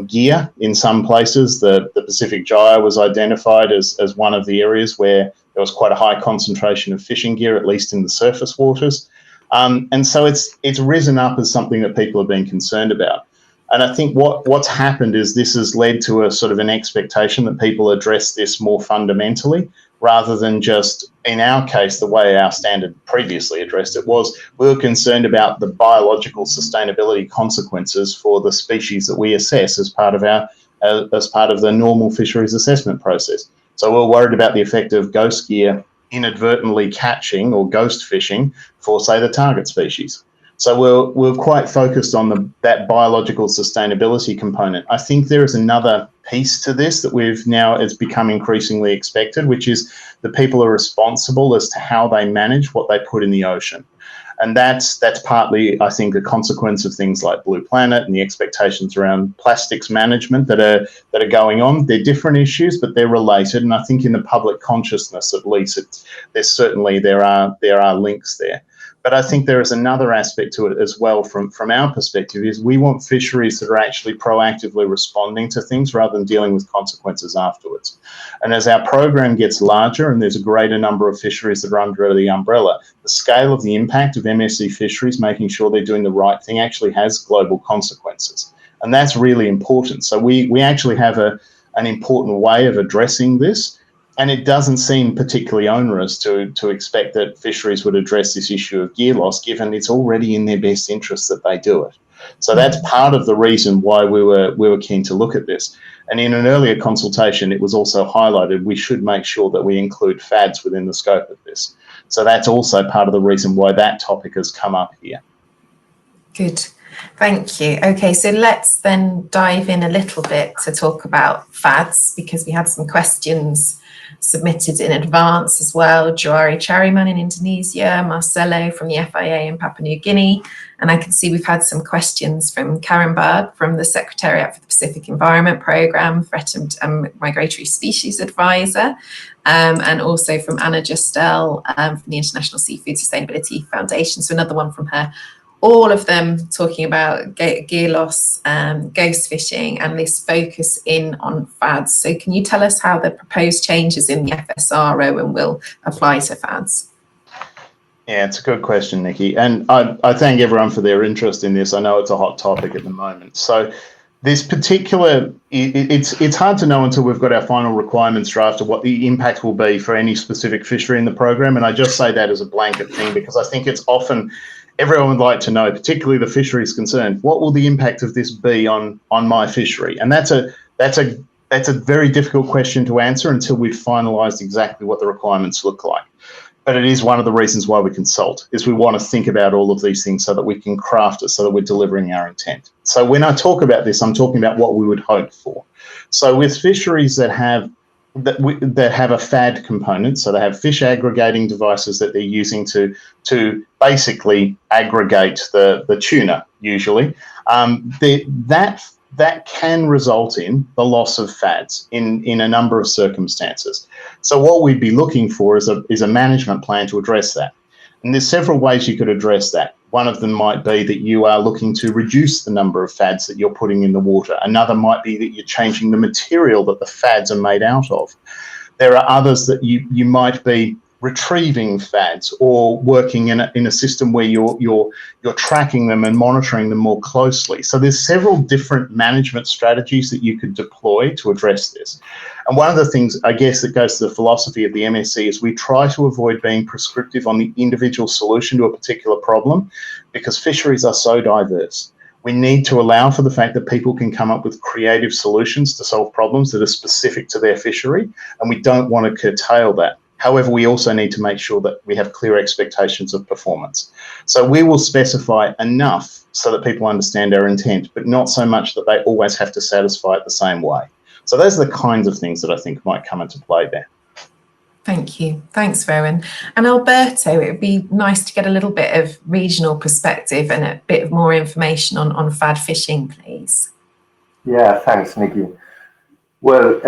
gear in some places. The Pacific Gyre was identified as one of the areas where there was quite a high concentration of fishing gear, at least in the surface waters. And so it's risen up as something that people have been concerned about. And I think what's happened is this has led to a sort of an expectation that people address this more fundamentally, rather than just, in our case, the way our standard previously addressed it was, we were concerned about the biological sustainability consequences for the species that we assess as part of the normal fisheries assessment process. So we're worried about the effect of ghost gear inadvertently catching or ghost fishing for, say, the target species. So we're quite focused on that biological sustainability component. I think there is another piece to this that it's become increasingly expected, which is that people are responsible as to how they manage what they put in the ocean. And that's partly, I think, a consequence of things like Blue Planet and the expectations around plastics management that are going on. They're different issues, but they're related. And I think in the public consciousness, at least, there are links there. But I think there is another aspect to it as well from our perspective, is we want fisheries that are actually proactively responding to things rather than dealing with consequences afterwards. And as our program gets larger and there's a greater number of fisheries that are under the umbrella, the scale of the impact of MSC Fisheries making sure they're doing the right thing actually has global consequences. And that's really important. So we actually have an important way of addressing this. And it doesn't seem particularly onerous to expect that fisheries would address this issue of gear loss, given it's already in their best interest that they do it. So that's part of the reason why we were keen to look at this. And in an earlier consultation, it was also highlighted we should make sure that we include FADs within the scope of this. So that's also part of the reason why that topic has come up here. Good. Thank you. Okay, so let's then dive in a little bit to talk about FADs, because we had some questions submitted in advance as well. Juari Chariman in Indonesia, Marcelo from the FIA in Papua New Guinea, and I can see we've had some questions from Karen Berg from the Secretariat for the Pacific Environment Programme, Threatened and Migratory Species Advisor, and also from Anna Justel from the International Seafood Sustainability Foundation, so another one from her. All of them talking about gear loss, ghost fishing, and this focus in on FADs. So can you tell us how the proposed changes in the FSRO will apply to FADs? Yeah, it's a good question, Nikki. And I thank everyone for their interest in this. I know it's a hot topic at the moment. So this particular, it's hard to know until we've got our final requirements drafted what the impact will be for any specific fishery in the program. And I just say that as a blanket thing because I think it's often, everyone would like to know, particularly the fisheries concerned, what will the impact of this be on my fishery? And that's a very difficult question to answer until we've finalised exactly what the requirements look like. But it is one of the reasons why we consult, is we want to think about all of these things so that we can craft it so that we're delivering our intent. So when I talk about this, I'm talking about what we would hope for. So with fisheries that have a FAD component, so they have fish aggregating devices that they're using to basically aggregate the tuna, usually, that can result in the loss of FADs in a number of circumstances. So what we'd be looking for is a management plan to address that. And there's several ways you could address that. One of them might be that you are looking to reduce the number of FADs that you're putting in the water. Another might be that you're changing the material that the FADs are made out of. There are others that you might be retrieving FADs or working in a system where you're tracking them and monitoring them more closely. So there's several different management strategies that you could deploy to address this. And one of the things, I guess, that goes to the philosophy of the MSC is we try to avoid being prescriptive on the individual solution to a particular problem because fisheries are so diverse. We need to allow for the fact that people can come up with creative solutions to solve problems that are specific to their fishery, and we don't want to curtail that. However, we also need to make sure that we have clear expectations of performance. So we will specify enough so that people understand our intent, but not so much that they always have to satisfy it the same way. So those are the kinds of things that I think might come into play there. Thank you. Thanks, Rohan. And Alberto, it would be nice to get a little bit of regional perspective and a bit of more information on FAD fishing, please. Yeah, thanks, Nikki. Well,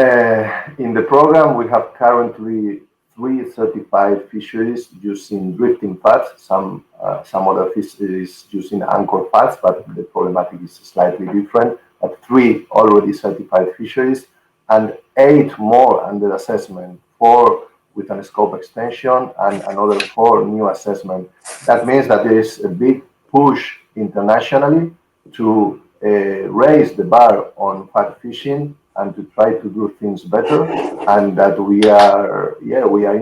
in the program, we have currently 3 certified fisheries using drifting FADs, some other fisheries using anchor FADs, but the problematic is slightly different. But 3 already certified fisheries and 8 more under assessment, 4 with a scope extension and another 4 new assessment. That means that there is a big push internationally to raise the bar on FAD fishing and to try to do things better, and that we are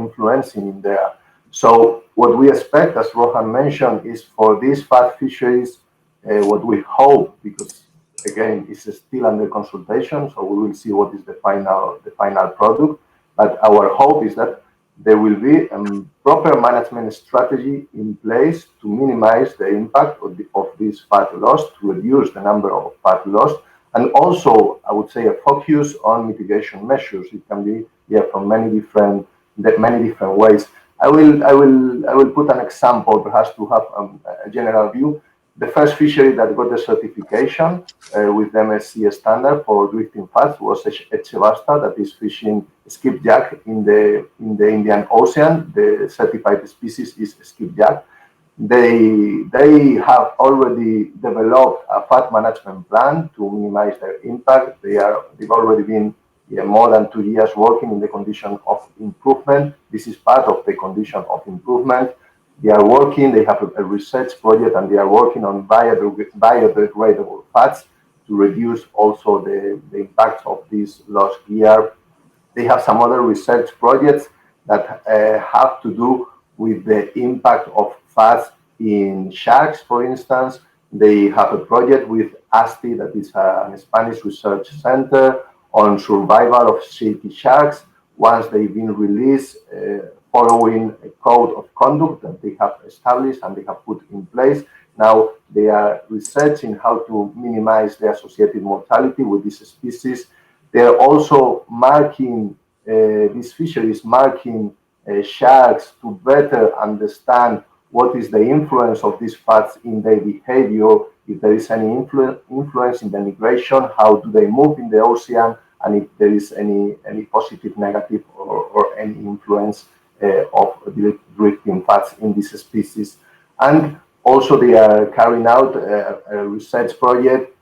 influencing in there. So what we expect, as Rohan mentioned, is for these FAD fisheries, what we hope, because again, it's still under consultation, so we will see what is the final product. But our hope is that there will be a proper management strategy in place to minimize the impact of this FAD loss, to reduce the number of FAD loss, and also, I would say, a focus on mitigation measures. It can be from many different ways. I will put an example, perhaps to have a general view. The first fishery that got the certification with the MSC standard for drifting FADs was Echevasta, that is fishing skipjack in the Indian Ocean. The certified species is skipjack. They have already developed a FAD management plan to minimize their impact. They've already been more than 2 years working in the condition of improvement. This is part of the condition of improvement. They are working, they have a research project, and they are working on biodegradable FADs to reduce also the impact of this lost gear. They have some other research projects that have to do with the impact of FADs in sharks, for instance. They have a project with AEST, that is a Spanish research center, on survival of silky sharks once they've been released, following a code of conduct that they have established and they have put in place. Now they are researching how to minimize the associated mortality with this species. They are also marking, these fisheries marking sharks to better understand what is the influence of these FADs in their behavior, if there is any influence in the migration, how do they move in the ocean, and if there is any positive, negative, or any influence of drifting FADs in this species. And also they are carrying out a research project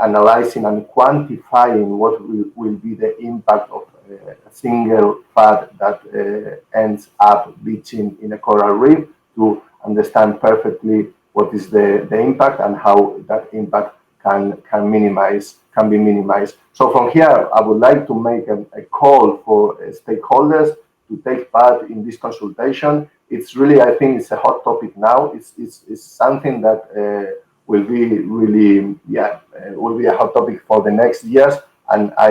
analyzing and quantifying what will be the impact of a single FAD that ends up beaching in a coral reef, to understand perfectly what is the impact and how that impact can be minimized. So from here, I would like to make a call for stakeholders to take part in this consultation. It's really, I think, it's a hot topic now. It's something that will be really, will be a hot topic for the next years. And I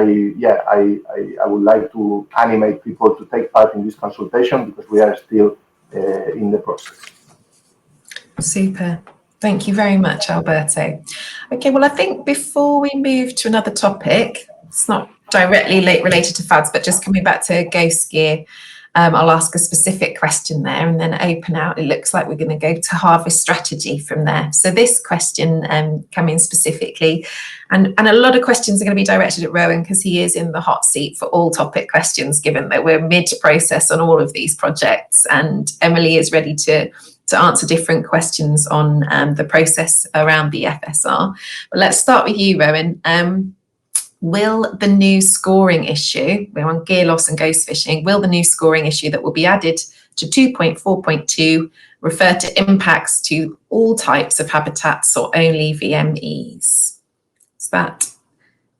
would like to animate people to take part in this consultation, because we are still in the process. Super. Thank you very much, Alberto. Okay, well, I think before we move to another topic, it's not directly related to FADs, but just coming back to ghost gear, I'll ask a specific question there and then open out. It looks like we're going to go to harvest strategy from there. So this question coming specifically, and a lot of questions are going to be directed at Rohan, because he is in the hot seat for all topic questions, given that we're mid-process on all of these projects, and Emily is ready to answer different questions on the process around the FSR. But let's start with you, Rohan. Will the new scoring issue, we're on gear loss and ghost fishing, will the new scoring issue that will be added to 2.4.2 refer to impacts to all types of habitats or only VMEs? Is that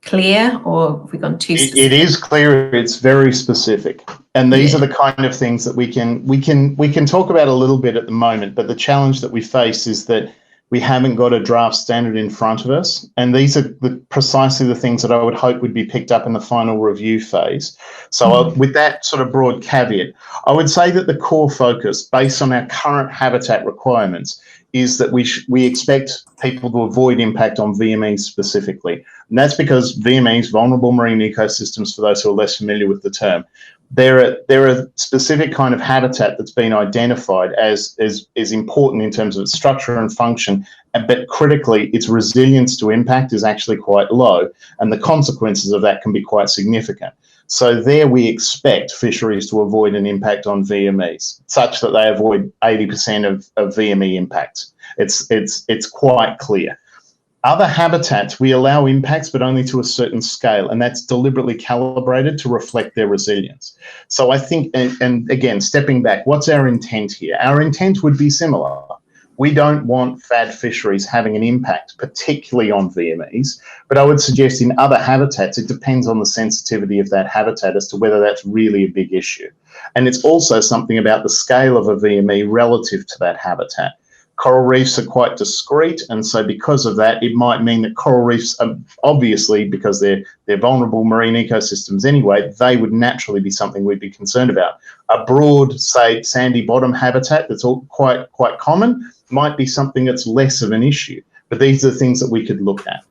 clear, or have we gone too specific? It is clear. It's very specific, and these are the kind of things that we can talk about a little bit at the moment. But the challenge that we face is that we haven't got a draft standard in front of us, and these are precisely the things that I would hope would be picked up in the final review phase. So with that sort of broad caveat, I would say that the core focus, based on our current habitat requirements, is that we expect people to avoid impact on VMEs specifically. And that's because VMEs, vulnerable marine ecosystems, for those who are less familiar with the term, they're a specific kind of habitat that's been identified as important in terms of its structure and function, but critically, its resilience to impact is actually quite low, and the consequences of that can be quite significant. So there we expect fisheries to avoid an impact on VMEs, such that they avoid 80% of VME impacts. It's quite clear. Other habitats, we allow impacts, but only to a certain scale, and that's deliberately calibrated to reflect their resilience. So I think, and again, stepping back, what's our intent here? Our intent would be similar. We don't want FAD fisheries having an impact, particularly on VMEs, but I would suggest in other habitats, it depends on the sensitivity of that habitat as to whether that's really a big issue. And it's also something about the scale of a VME relative to that habitat. Coral reefs are quite discrete, and so because of that, it might mean that coral reefs are obviously, because they're vulnerable marine ecosystems anyway, they would naturally be something we'd be concerned about. A broad, say, sandy bottom habitat that's all quite common might be something that's less of an issue, but these are things that we could look at.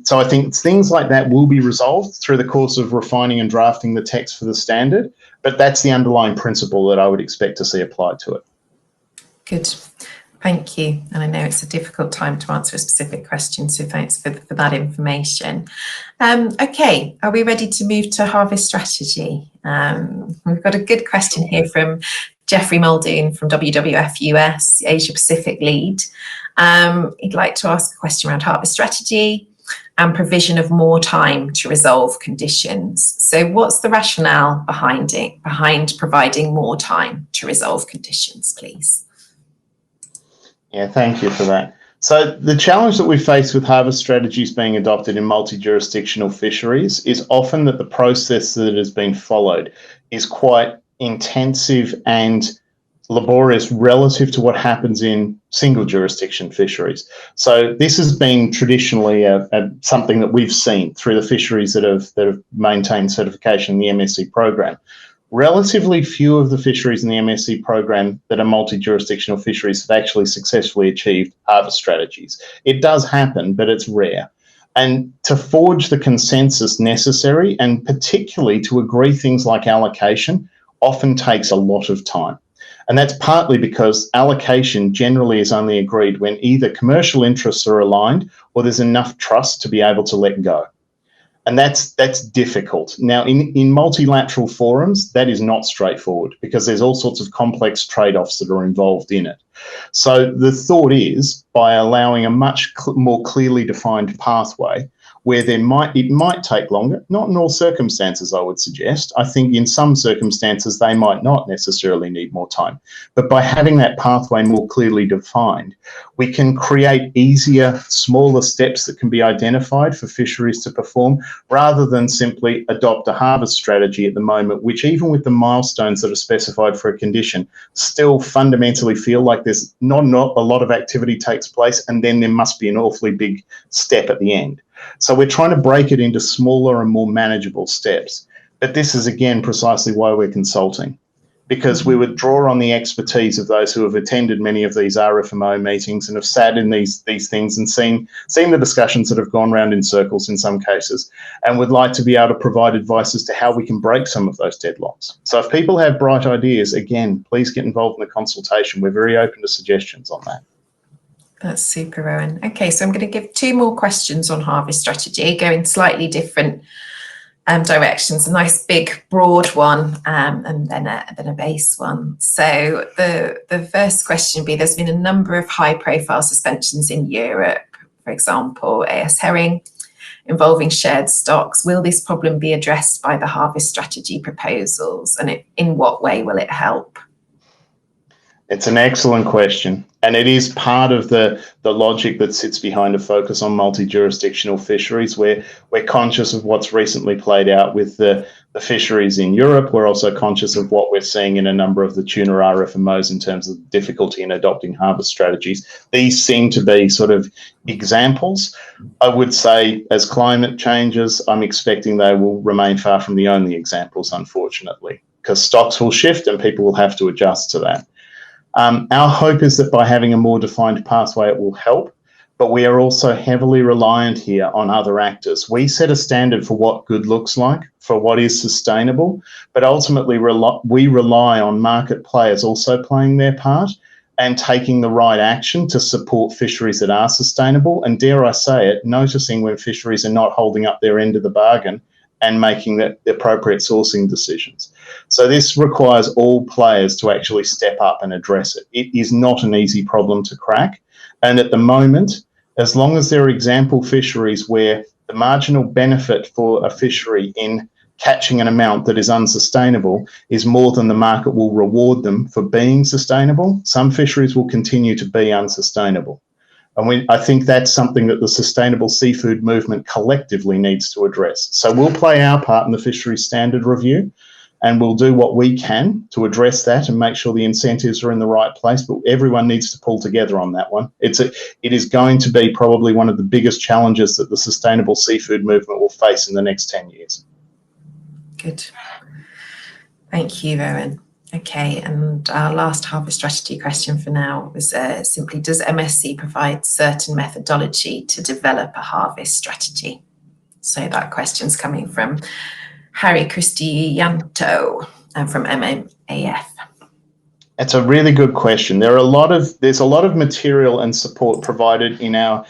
So I think things like that will be resolved through the course of refining and drafting the text for the standard, but that's the underlying principle that I would expect to see applied to it. Good. Thank you. And I know it's a difficult time to answer a specific question, so thanks for that information. Okay, are we ready to move to harvest strategy? We've got a good question here from Jeffrey Muldoon from WWF US, Asia Pacific lead. He'd like to ask a question around harvest strategy and provision of more time to resolve conditions. So what's the rationale behind providing more time to resolve conditions, please? Yeah, thank you for that. So the challenge that we face with harvest strategies being adopted in multi-jurisdictional fisheries is often that the process that has been followed is quite intensive and laborious relative to what happens in single jurisdiction fisheries. So this has been traditionally something that we've seen through the fisheries that have maintained certification in the MSC program. Relatively few of the fisheries in the MSC program that are multi-jurisdictional fisheries have actually successfully achieved harvest strategies. It does happen, but it's rare. And to forge the consensus necessary, and particularly to agree things like allocation, often takes a lot of time. And that's partly because allocation generally is only agreed when either commercial interests are aligned or there's enough trust to be able to let go. And that's difficult. Now, in multilateral forums, that is not straightforward because there's all sorts of complex trade-offs that are involved in it. So the thought is, by allowing a much more clearly defined pathway where it might take longer, not in all circumstances, I would suggest. I think in some circumstances, they might not necessarily need more time. But by having that pathway more clearly defined, we can create easier, smaller steps that can be identified for fisheries to perform, rather than simply adopt a harvest strategy at the moment, which even with the milestones that are specified for a condition, still fundamentally feel like there's not a lot of activity takes place, and then there must be an awfully big step at the end. So we're trying to break it into smaller and more manageable steps. But this is, again, precisely why we're consulting, because we would draw on the expertise of those who have attended many of these RFMO meetings and have sat in these things and seen the discussions that have gone round in circles in some cases, and would like to be able to provide advice as to how we can break some of those deadlocks. So if people have bright ideas, again, please get involved in the consultation. We're very open to suggestions on that. That's super, Rohan. Okay, so I'm going to give two more questions on harvest strategy, go in slightly different directions. A nice big broad one, and then a base one. So the first question would be: there's been a number of high-profile suspensions in Europe, for example, AS herring, involving shared stocks. Will this problem be addressed by the harvest strategy proposals, and in what way will it help? It's an excellent question, and it is part of the logic that sits behind a focus on multi-jurisdictional fisheries, where we're conscious of what's recently played out with the fisheries in Europe. We're also conscious of what we're seeing in a number of the tuna RFMOs in terms of difficulty in adopting harvest strategies. These seem to be sort of examples. I would say as climate changes, I'm expecting they will remain far from the only examples, unfortunately, because stocks will shift and people will have to adjust to that. Our hope is that by having a more defined pathway, it will help, but we are also heavily reliant here on other actors. We set a standard for what good looks like, for what is sustainable, but ultimately we rely on market players also playing their part and taking the right action to support fisheries that are sustainable, and dare I say it, noticing when fisheries are not holding up their end of the bargain and making the appropriate sourcing decisions. So this requires all players to actually step up and address it. It is not an easy problem to crack. And at the moment, as long as there are example fisheries where the marginal benefit for a fishery in catching an amount that is unsustainable is more than the market will reward them for being sustainable, some fisheries will continue to be unsustainable. And I think that's something that the sustainable seafood movement collectively needs to address. So we'll play our part in the Fisheries Standard review, and we'll do what we can to address that and make sure the incentives are in the right place, but everyone needs to pull together on that one. It is going to be probably one of the biggest challenges that the sustainable seafood movement will face in the next 10 years. Good. Thank you, Rohan. Okay, and our last harvest strategy question for now was simply, does MSC provide certain methodology to develop a harvest strategy? So that question's coming from Harry Cristianto from MAF. That's a really good question. There's a lot of material and support provided in our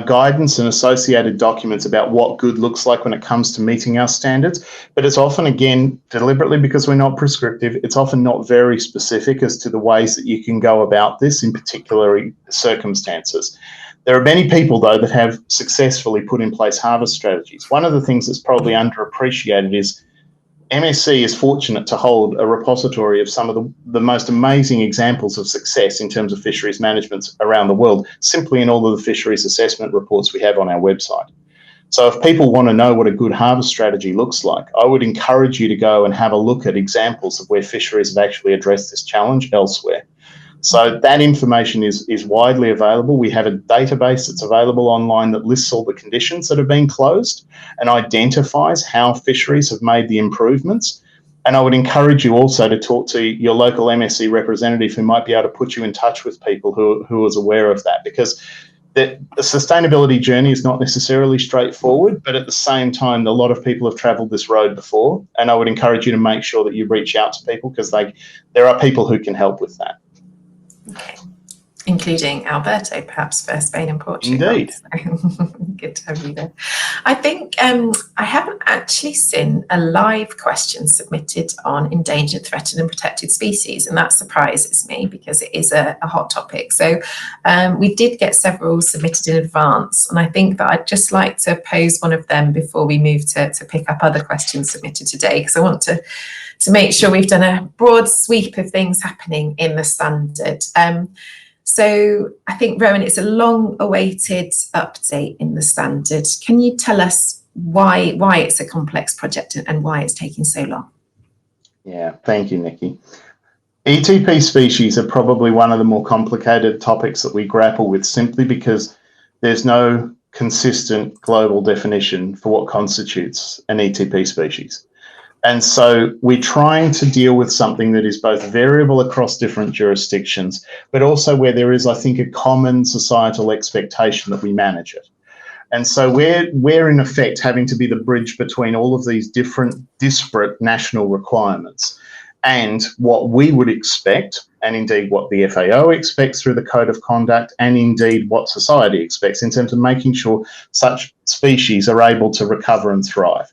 guidance and associated documents about what good looks like when it comes to meeting our standards. But it's often, again, deliberately because we're not prescriptive, it's often not very specific as to the ways that you can go about this in particular circumstances. There are many people, though, that have successfully put in place harvest strategies. One of the things that's probably underappreciated is MSC is fortunate to hold a repository of some of the most amazing examples of success in terms of fisheries management around the world, simply in all of the fisheries assessment reports we have on our website. So if people want to know what a good harvest strategy looks like, I would encourage you to go and have a look at examples of where fisheries have actually addressed this challenge elsewhere. So that information is widely available. We have a database that's available online that lists all the conditions that have been closed and identifies how fisheries have made the improvements. And I would encourage you also to talk to your local MSC representative who might be able to put you in touch with people who is aware of that, because the sustainability journey is not necessarily straightforward, but at the same time, a lot of people have travelled this road before. And I would encourage you to make sure that you reach out to people, because there are people who can help with that. Okay. Including Alberto, perhaps, for Spain and Portugal. Indeed. So, good to have you there. I think I haven't actually seen a live question submitted on endangered, threatened and protected species, and that surprises me because it is a hot topic. So we did get several submitted in advance, and I think that I'd just like to pose one of them before we move to pick up other questions submitted today, because I want to make sure we've done a broad sweep of things happening in the standard. So I think, Rohan, it's a long-awaited update in the standard. Can you tell us why it's a complex project and why it's taking so long? Yeah, thank you, Nikki. ETP species are probably one of the more complicated topics that we grapple with, simply because there's no consistent global definition for what constitutes an ETP species. And so we're trying to deal with something that is both variable across different jurisdictions, but also where there is, I think, a common societal expectation that we manage it. And so we're in effect having to be the bridge between all of these different disparate national requirements and what we would expect, and indeed what the FAO expects through the Code of Conduct, and indeed what society expects in terms of making sure such species are able to recover and thrive.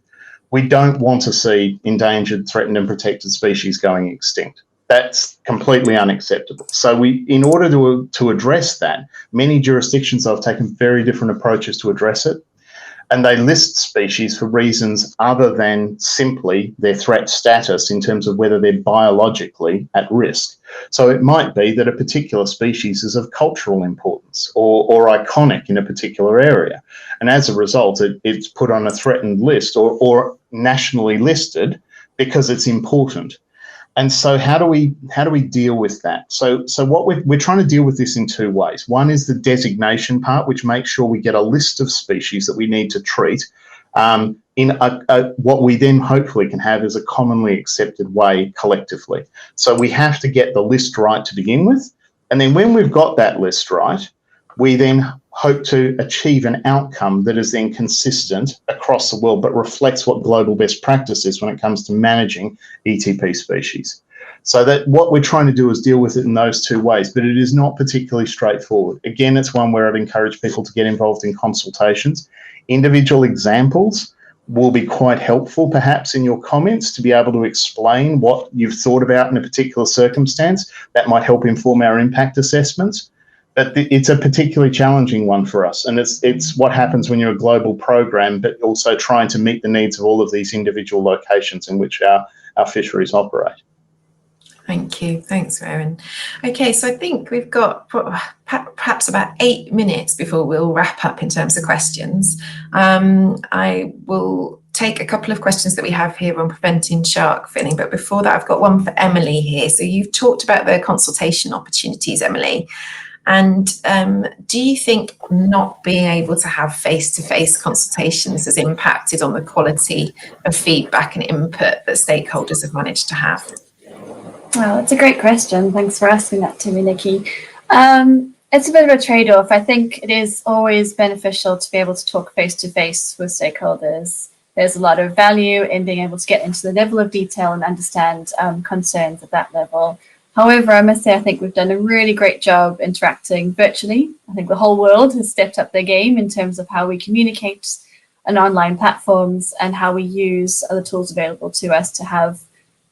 We don't want to see endangered, threatened and protected species going extinct. That's completely unacceptable. So in order to address that, many jurisdictions have taken very different approaches to address it. And they list species for reasons other than simply their threat status in terms of whether they're biologically at risk. So it might be that a particular species is of cultural importance or iconic in a particular area. And as a result, it's put on a threatened list or nationally listed because it's important. And so how do we deal with that? So what we're trying to deal with this in two ways. One is the designation part, which makes sure we get a list of species that we need to treat in what we then hopefully can have is a commonly accepted way collectively. So we have to get the list right to begin with. And then when we've got that list right, we then hope to achieve an outcome that is then consistent across the world, but reflects what global best practice is when it comes to managing ETP species. So that what we're trying to do is deal with it in those two ways, but it is not particularly straightforward. Again, it's one where I'd encourage people to get involved in consultations. Individual examples will be quite helpful perhaps in your comments to be able to explain what you've thought about in a particular circumstance. That might help inform our impact assessments. But it's a particularly challenging one for us. And it's what happens when you're a global program, but also trying to meet the needs of all of these individual locations in which our fisheries operate. Thank you. Thanks, Rohan. Okay, so I think we've got perhaps about 8 minutes before we'll wrap up in terms of questions. I will take a couple of questions that we have here on preventing shark finning, but before that, I've got one for Emily here. So you've talked about the consultation opportunities, Emily. And do you think not being able to have face-to-face consultations has impacted on the quality of feedback and input that stakeholders have managed to have? Well, it's a great question. Thanks for asking that to me, Nikki. It's a bit of a trade-off. I think it is always beneficial to be able to talk face-to-face with stakeholders. There's a lot of value in being able to get into the level of detail and understand concerns at that level. However, I must say, I think we've done a really great job interacting virtually. I think the whole world has stepped up their game in terms of how we communicate on online platforms and how we use other tools available to us to have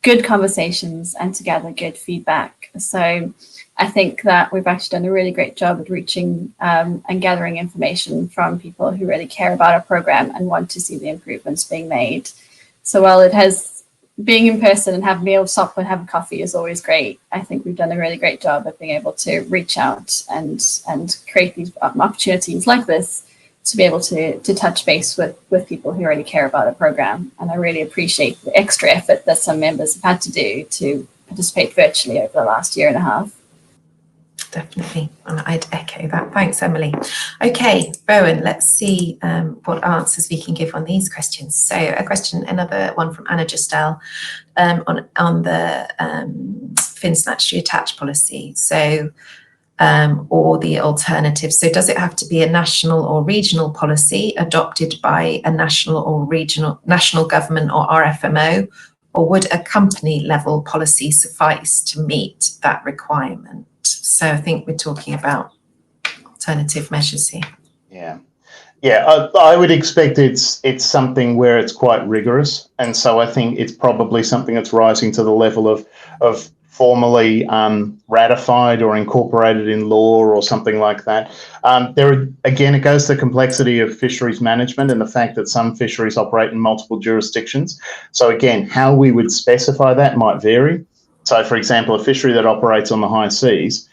good conversations and to gather good feedback. So I think that we've actually done a really great job at reaching and gathering information from people who really care about our program and want to see the improvements being made. So while it has being in person and having me able to stop and have a coffee is always great, I think we've done a really great job at being able to reach out and create these opportunities like this to be able to touch base with people who really care about our program. And I really appreciate the extra effort that some members have had to do to participate virtually over the last year and a half. Definitely, and I'd echo that. Thanks, Emily. Okay, Rohan, let's see what answers we can give on these questions. So another one from Anna Justel on the fin statutory attach policy. So, or the alternative. So does it have to be a national or regional policy adopted by a national government or RFMO, or would a company level policy suffice to meet that requirement? So I think we're talking about alternative measures here. Yeah, I would expect it's something where it's quite rigorous, and so I think it's probably something that's rising to the level of formally ratified or incorporated in law or something like that. Again, it goes to the complexity of fisheries management and the fact that some fisheries operate in multiple jurisdictions. So again, how we would specify that might vary. So, for example, a fishery that operates on the high seas,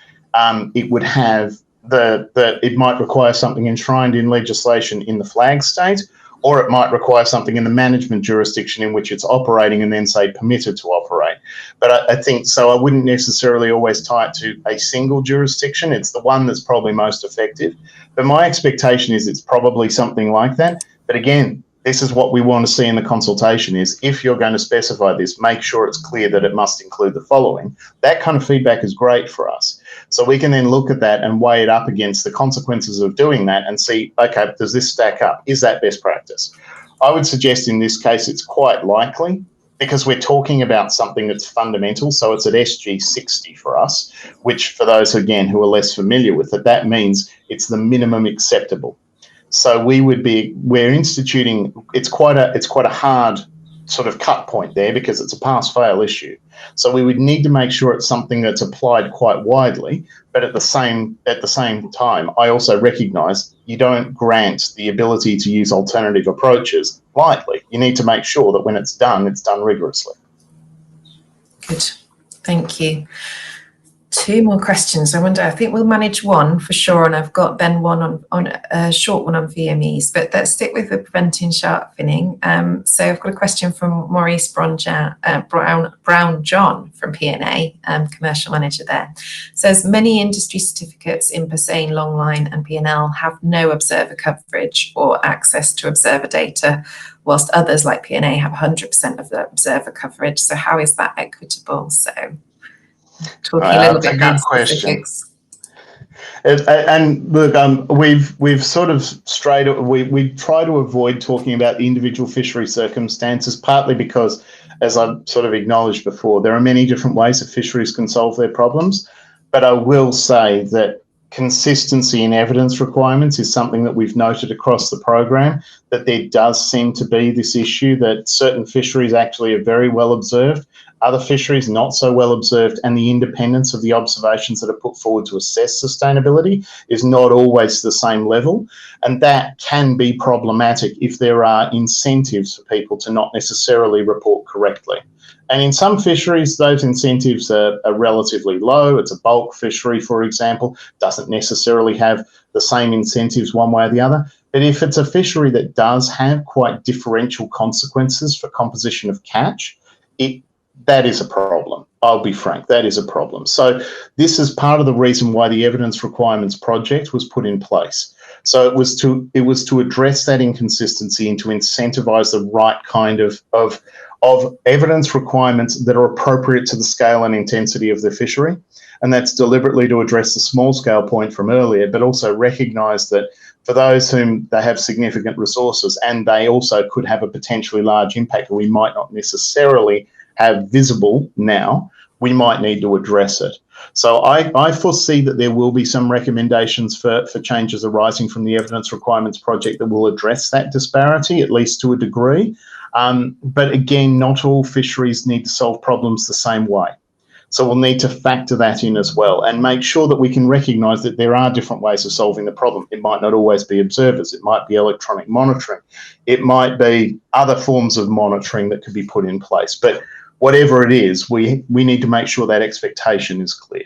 it would have it might require something enshrined in legislation in the flag state, or it might require something in the management jurisdiction in which it's operating and then say permitted to operate. But I think so. I wouldn't necessarily always tie it to a single jurisdiction. It's the one that's probably most effective. But my expectation is it's probably something like that. But again, this is what we want to see in the consultation is if you're going to specify this, make sure it's clear that it must include the following. That kind of feedback is great for us. So we can then look at that and weigh it up against the consequences of doing that and see, okay, does this stack up? Is that best practice? I would suggest in this case it's quite likely because we're talking about something that's fundamental. So it's at SG 60 for us, which for those, again, who are less familiar with it, that means it's the minimum acceptable. So we're instituting, it's quite a hard sort of cut point there because it's a pass-fail issue. So we would need to make sure it's something that's applied quite widely, but at the same time, I also recognise you don't grant the ability to use alternative approaches lightly. You need to make sure that when it's done rigorously. Good, thank you. 2 more questions. I think we'll manage one for sure, and I've got then one on a short one on VMEs, but let's stick with the preventing shark finning. So I've got a question from Maurice Brown John from P&A, commercial manager there. Says many industry certificates in Persane, Longline and P&L have no observer coverage or access to observer data, whilst others like P&A have 100% of the observer coverage. So how is that equitable? So talking a little bit about specifics. And look, we've sort of we try to avoid talking about the individual fishery circumstances, partly because, as I've sort of acknowledged before, there are many different ways that fisheries can solve their problems. But I will say that consistency in evidence requirements is something that we've noted across the program, that there does seem to be this issue that certain fisheries actually are very well observed, other fisheries not so well observed, and the independence of the observations that are put forward to assess sustainability is not always the same level. And that can be problematic if there are incentives for people to not necessarily report correctly. And in some fisheries, those incentives are relatively low. It's a bulk fishery, for example, doesn't necessarily have the same incentives one way or the other. But if it's a fishery that does have quite differential consequences for composition of catch, that is a problem. I'll be frank, that is a problem. So this is part of the reason why the Evidence Requirements Project was put in place. So it was to address that inconsistency and to incentivise the right kind of evidence requirements that are appropriate to the scale and intensity of the fishery. And that's deliberately to address the small scale point from earlier, but also recognise that for those whom they have significant resources and they also could have a potentially large impact that we might not necessarily have visible now, we might need to address it. So I foresee that there will be some recommendations for changes arising from the Evidence Requirements Project that will address that disparity, at least to a degree. But again, not all fisheries need to solve problems the same way. So we'll need to factor that in as well and make sure that we can recognise that there are different ways of solving the problem. It might not always be observers. It might be electronic monitoring. It might be other forms of monitoring that could be put in place. But whatever it is, we need to make sure that expectation is clear.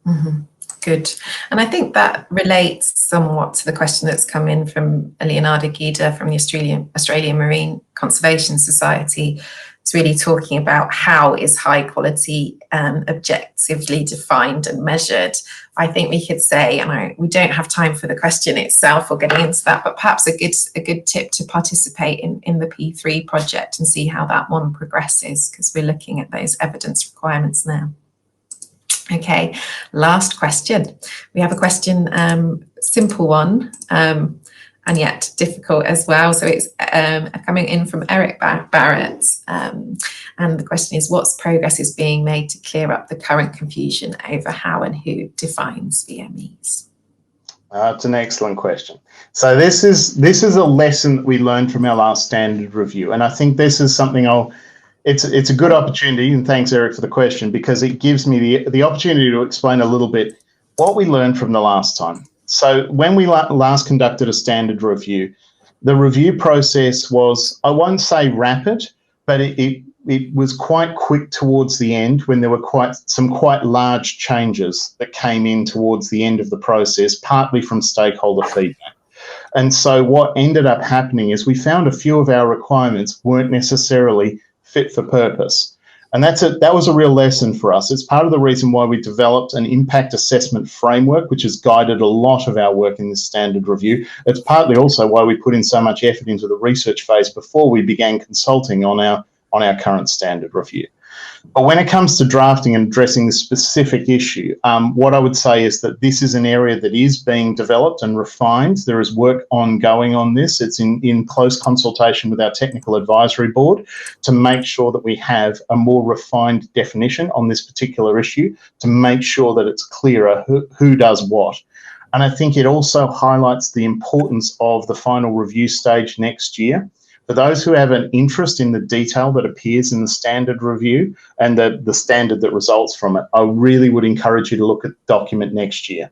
Mm-hmm. Good. And I think that relates somewhat to the question that's come in from Leonardo Guida from the Australian Marine Conservation Society. It's really talking about how is high quality objectively defined and measured. I think we could say, and we don't have time for the question itself or getting into that, but perhaps a good tip to participate in the P3 project and see how that one progresses, because we're looking at those evidence requirements now. Okay, last question. We have a question, simple one, and yet difficult as well. So it's coming in from Eric Barrett. And the question is, what progress is being made to clear up the current confusion over how and who defines VMEs? It's an excellent question. So this is a lesson that we learned from our last standard review. And I think this is something it's a good opportunity, and thanks, Eric, for the question, because it gives me the opportunity to explain a little bit what we learned from the last time. So when we last conducted a standard review, the review process was, I won't say rapid, but it was quite quick towards the end when there were some quite large changes that came in towards the end of the process, partly from stakeholder feedback. And so what ended up happening is we found a few of our requirements weren't necessarily fit for purpose. And that was a real lesson for us. It's part of the reason why we developed an impact assessment framework, which has guided a lot of our work in this standard review. It's partly also why we put in so much effort into the research phase before we began consulting on our current standard review. But when it comes to drafting and addressing this specific issue, what I would say is that this is an area that is being developed and refined. There is work ongoing on this. It's in close consultation with our technical advisory board to make sure that we have a more refined definition on this particular issue, to make sure that it's clearer who does what. And I think it also highlights the importance of the final review stage next year. For those who have an interest in the detail that appears in the standard review and the standard that results from it, I really would encourage you to look at the document next year.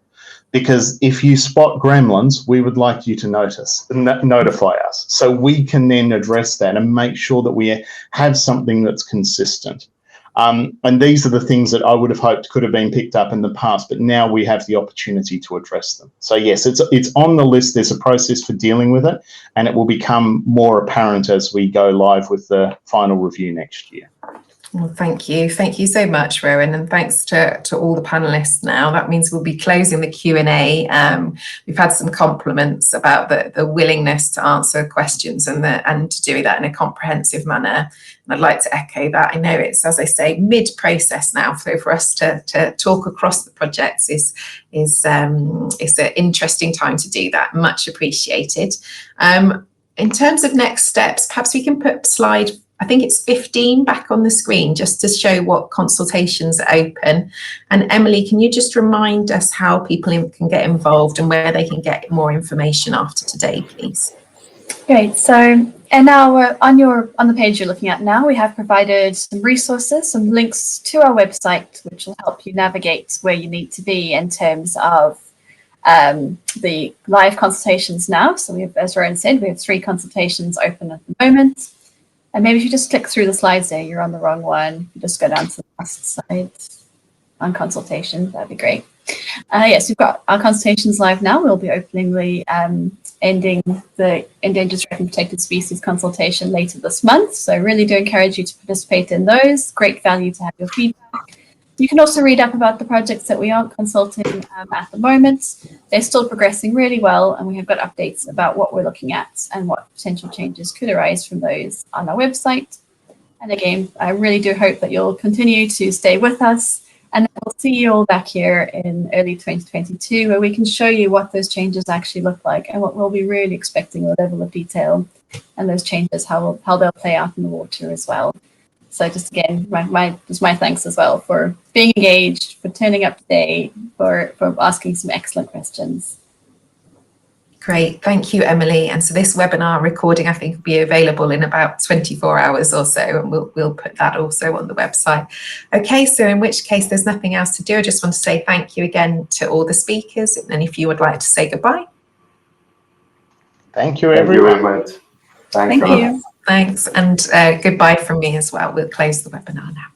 Because if you spot gremlins, we would like you to notify us, so we can then address that and make sure that we have something that's consistent. And these are the things that I would have hoped could have been picked up in the past, but now we have the opportunity to address them. So yes, it's on the list. There's a process for dealing with it, and it will become more apparent as we go live with the final review next year. Well, thank you. Thank you so much, Rohan, and thanks to all the panelists now. That means we'll be closing the Q&A. We've had some compliments about the willingness to answer questions and to do that in a comprehensive manner. And I'd like to echo that. I know it's, as I say, mid-process now, so for us to talk across the projects is an interesting time to do that. Much appreciated. In terms of next steps, perhaps we can put slide, I think it's 15 back on the screen, just to show what consultations are open. And Emily, can you just remind us how people can get involved and where they can get more information after today, please? Great. So, and now on the page you're looking at now, we have provided some resources, some links to our website, which will help you navigate where you need to be in terms of the live consultations now. So we have, as Rohan said, we have 3 consultations open at the moment. And maybe if you just click through the slides there, you're on the wrong one. You just go down to the last slide on consultation. That'd be great. Yes, we've got our consultations live now. We'll be opening the ending the Endangered Threatened and Protected Species consultation later this month. So I really do encourage you to participate in those. Great value to have your feedback. You can also read up about the projects that we aren't consulting at the moment. They're still progressing really well, and we have got updates about what we're looking at and what potential changes could arise from those on our website. And again, I really do hope that you'll continue to stay with us, and we'll see you all back here in early 2022, where we can show you what those changes actually look like and what we'll be really expecting, the level of detail and those changes, how they'll play out in the water as well. So just again, my thanks as well for being engaged, for turning up today, for asking some excellent questions. Great, thank you, Emily. And so this webinar recording, I think, will be available in about 24 hours or so, and we'll put that also on the website. Okay, so in which case there's nothing else to do. I just want to say thank you again to all the speakers, and if you would like to say goodbye. Thank you, everyone. Thank you very much. Thank you. Thanks, and goodbye from me as well. We'll close the webinar now.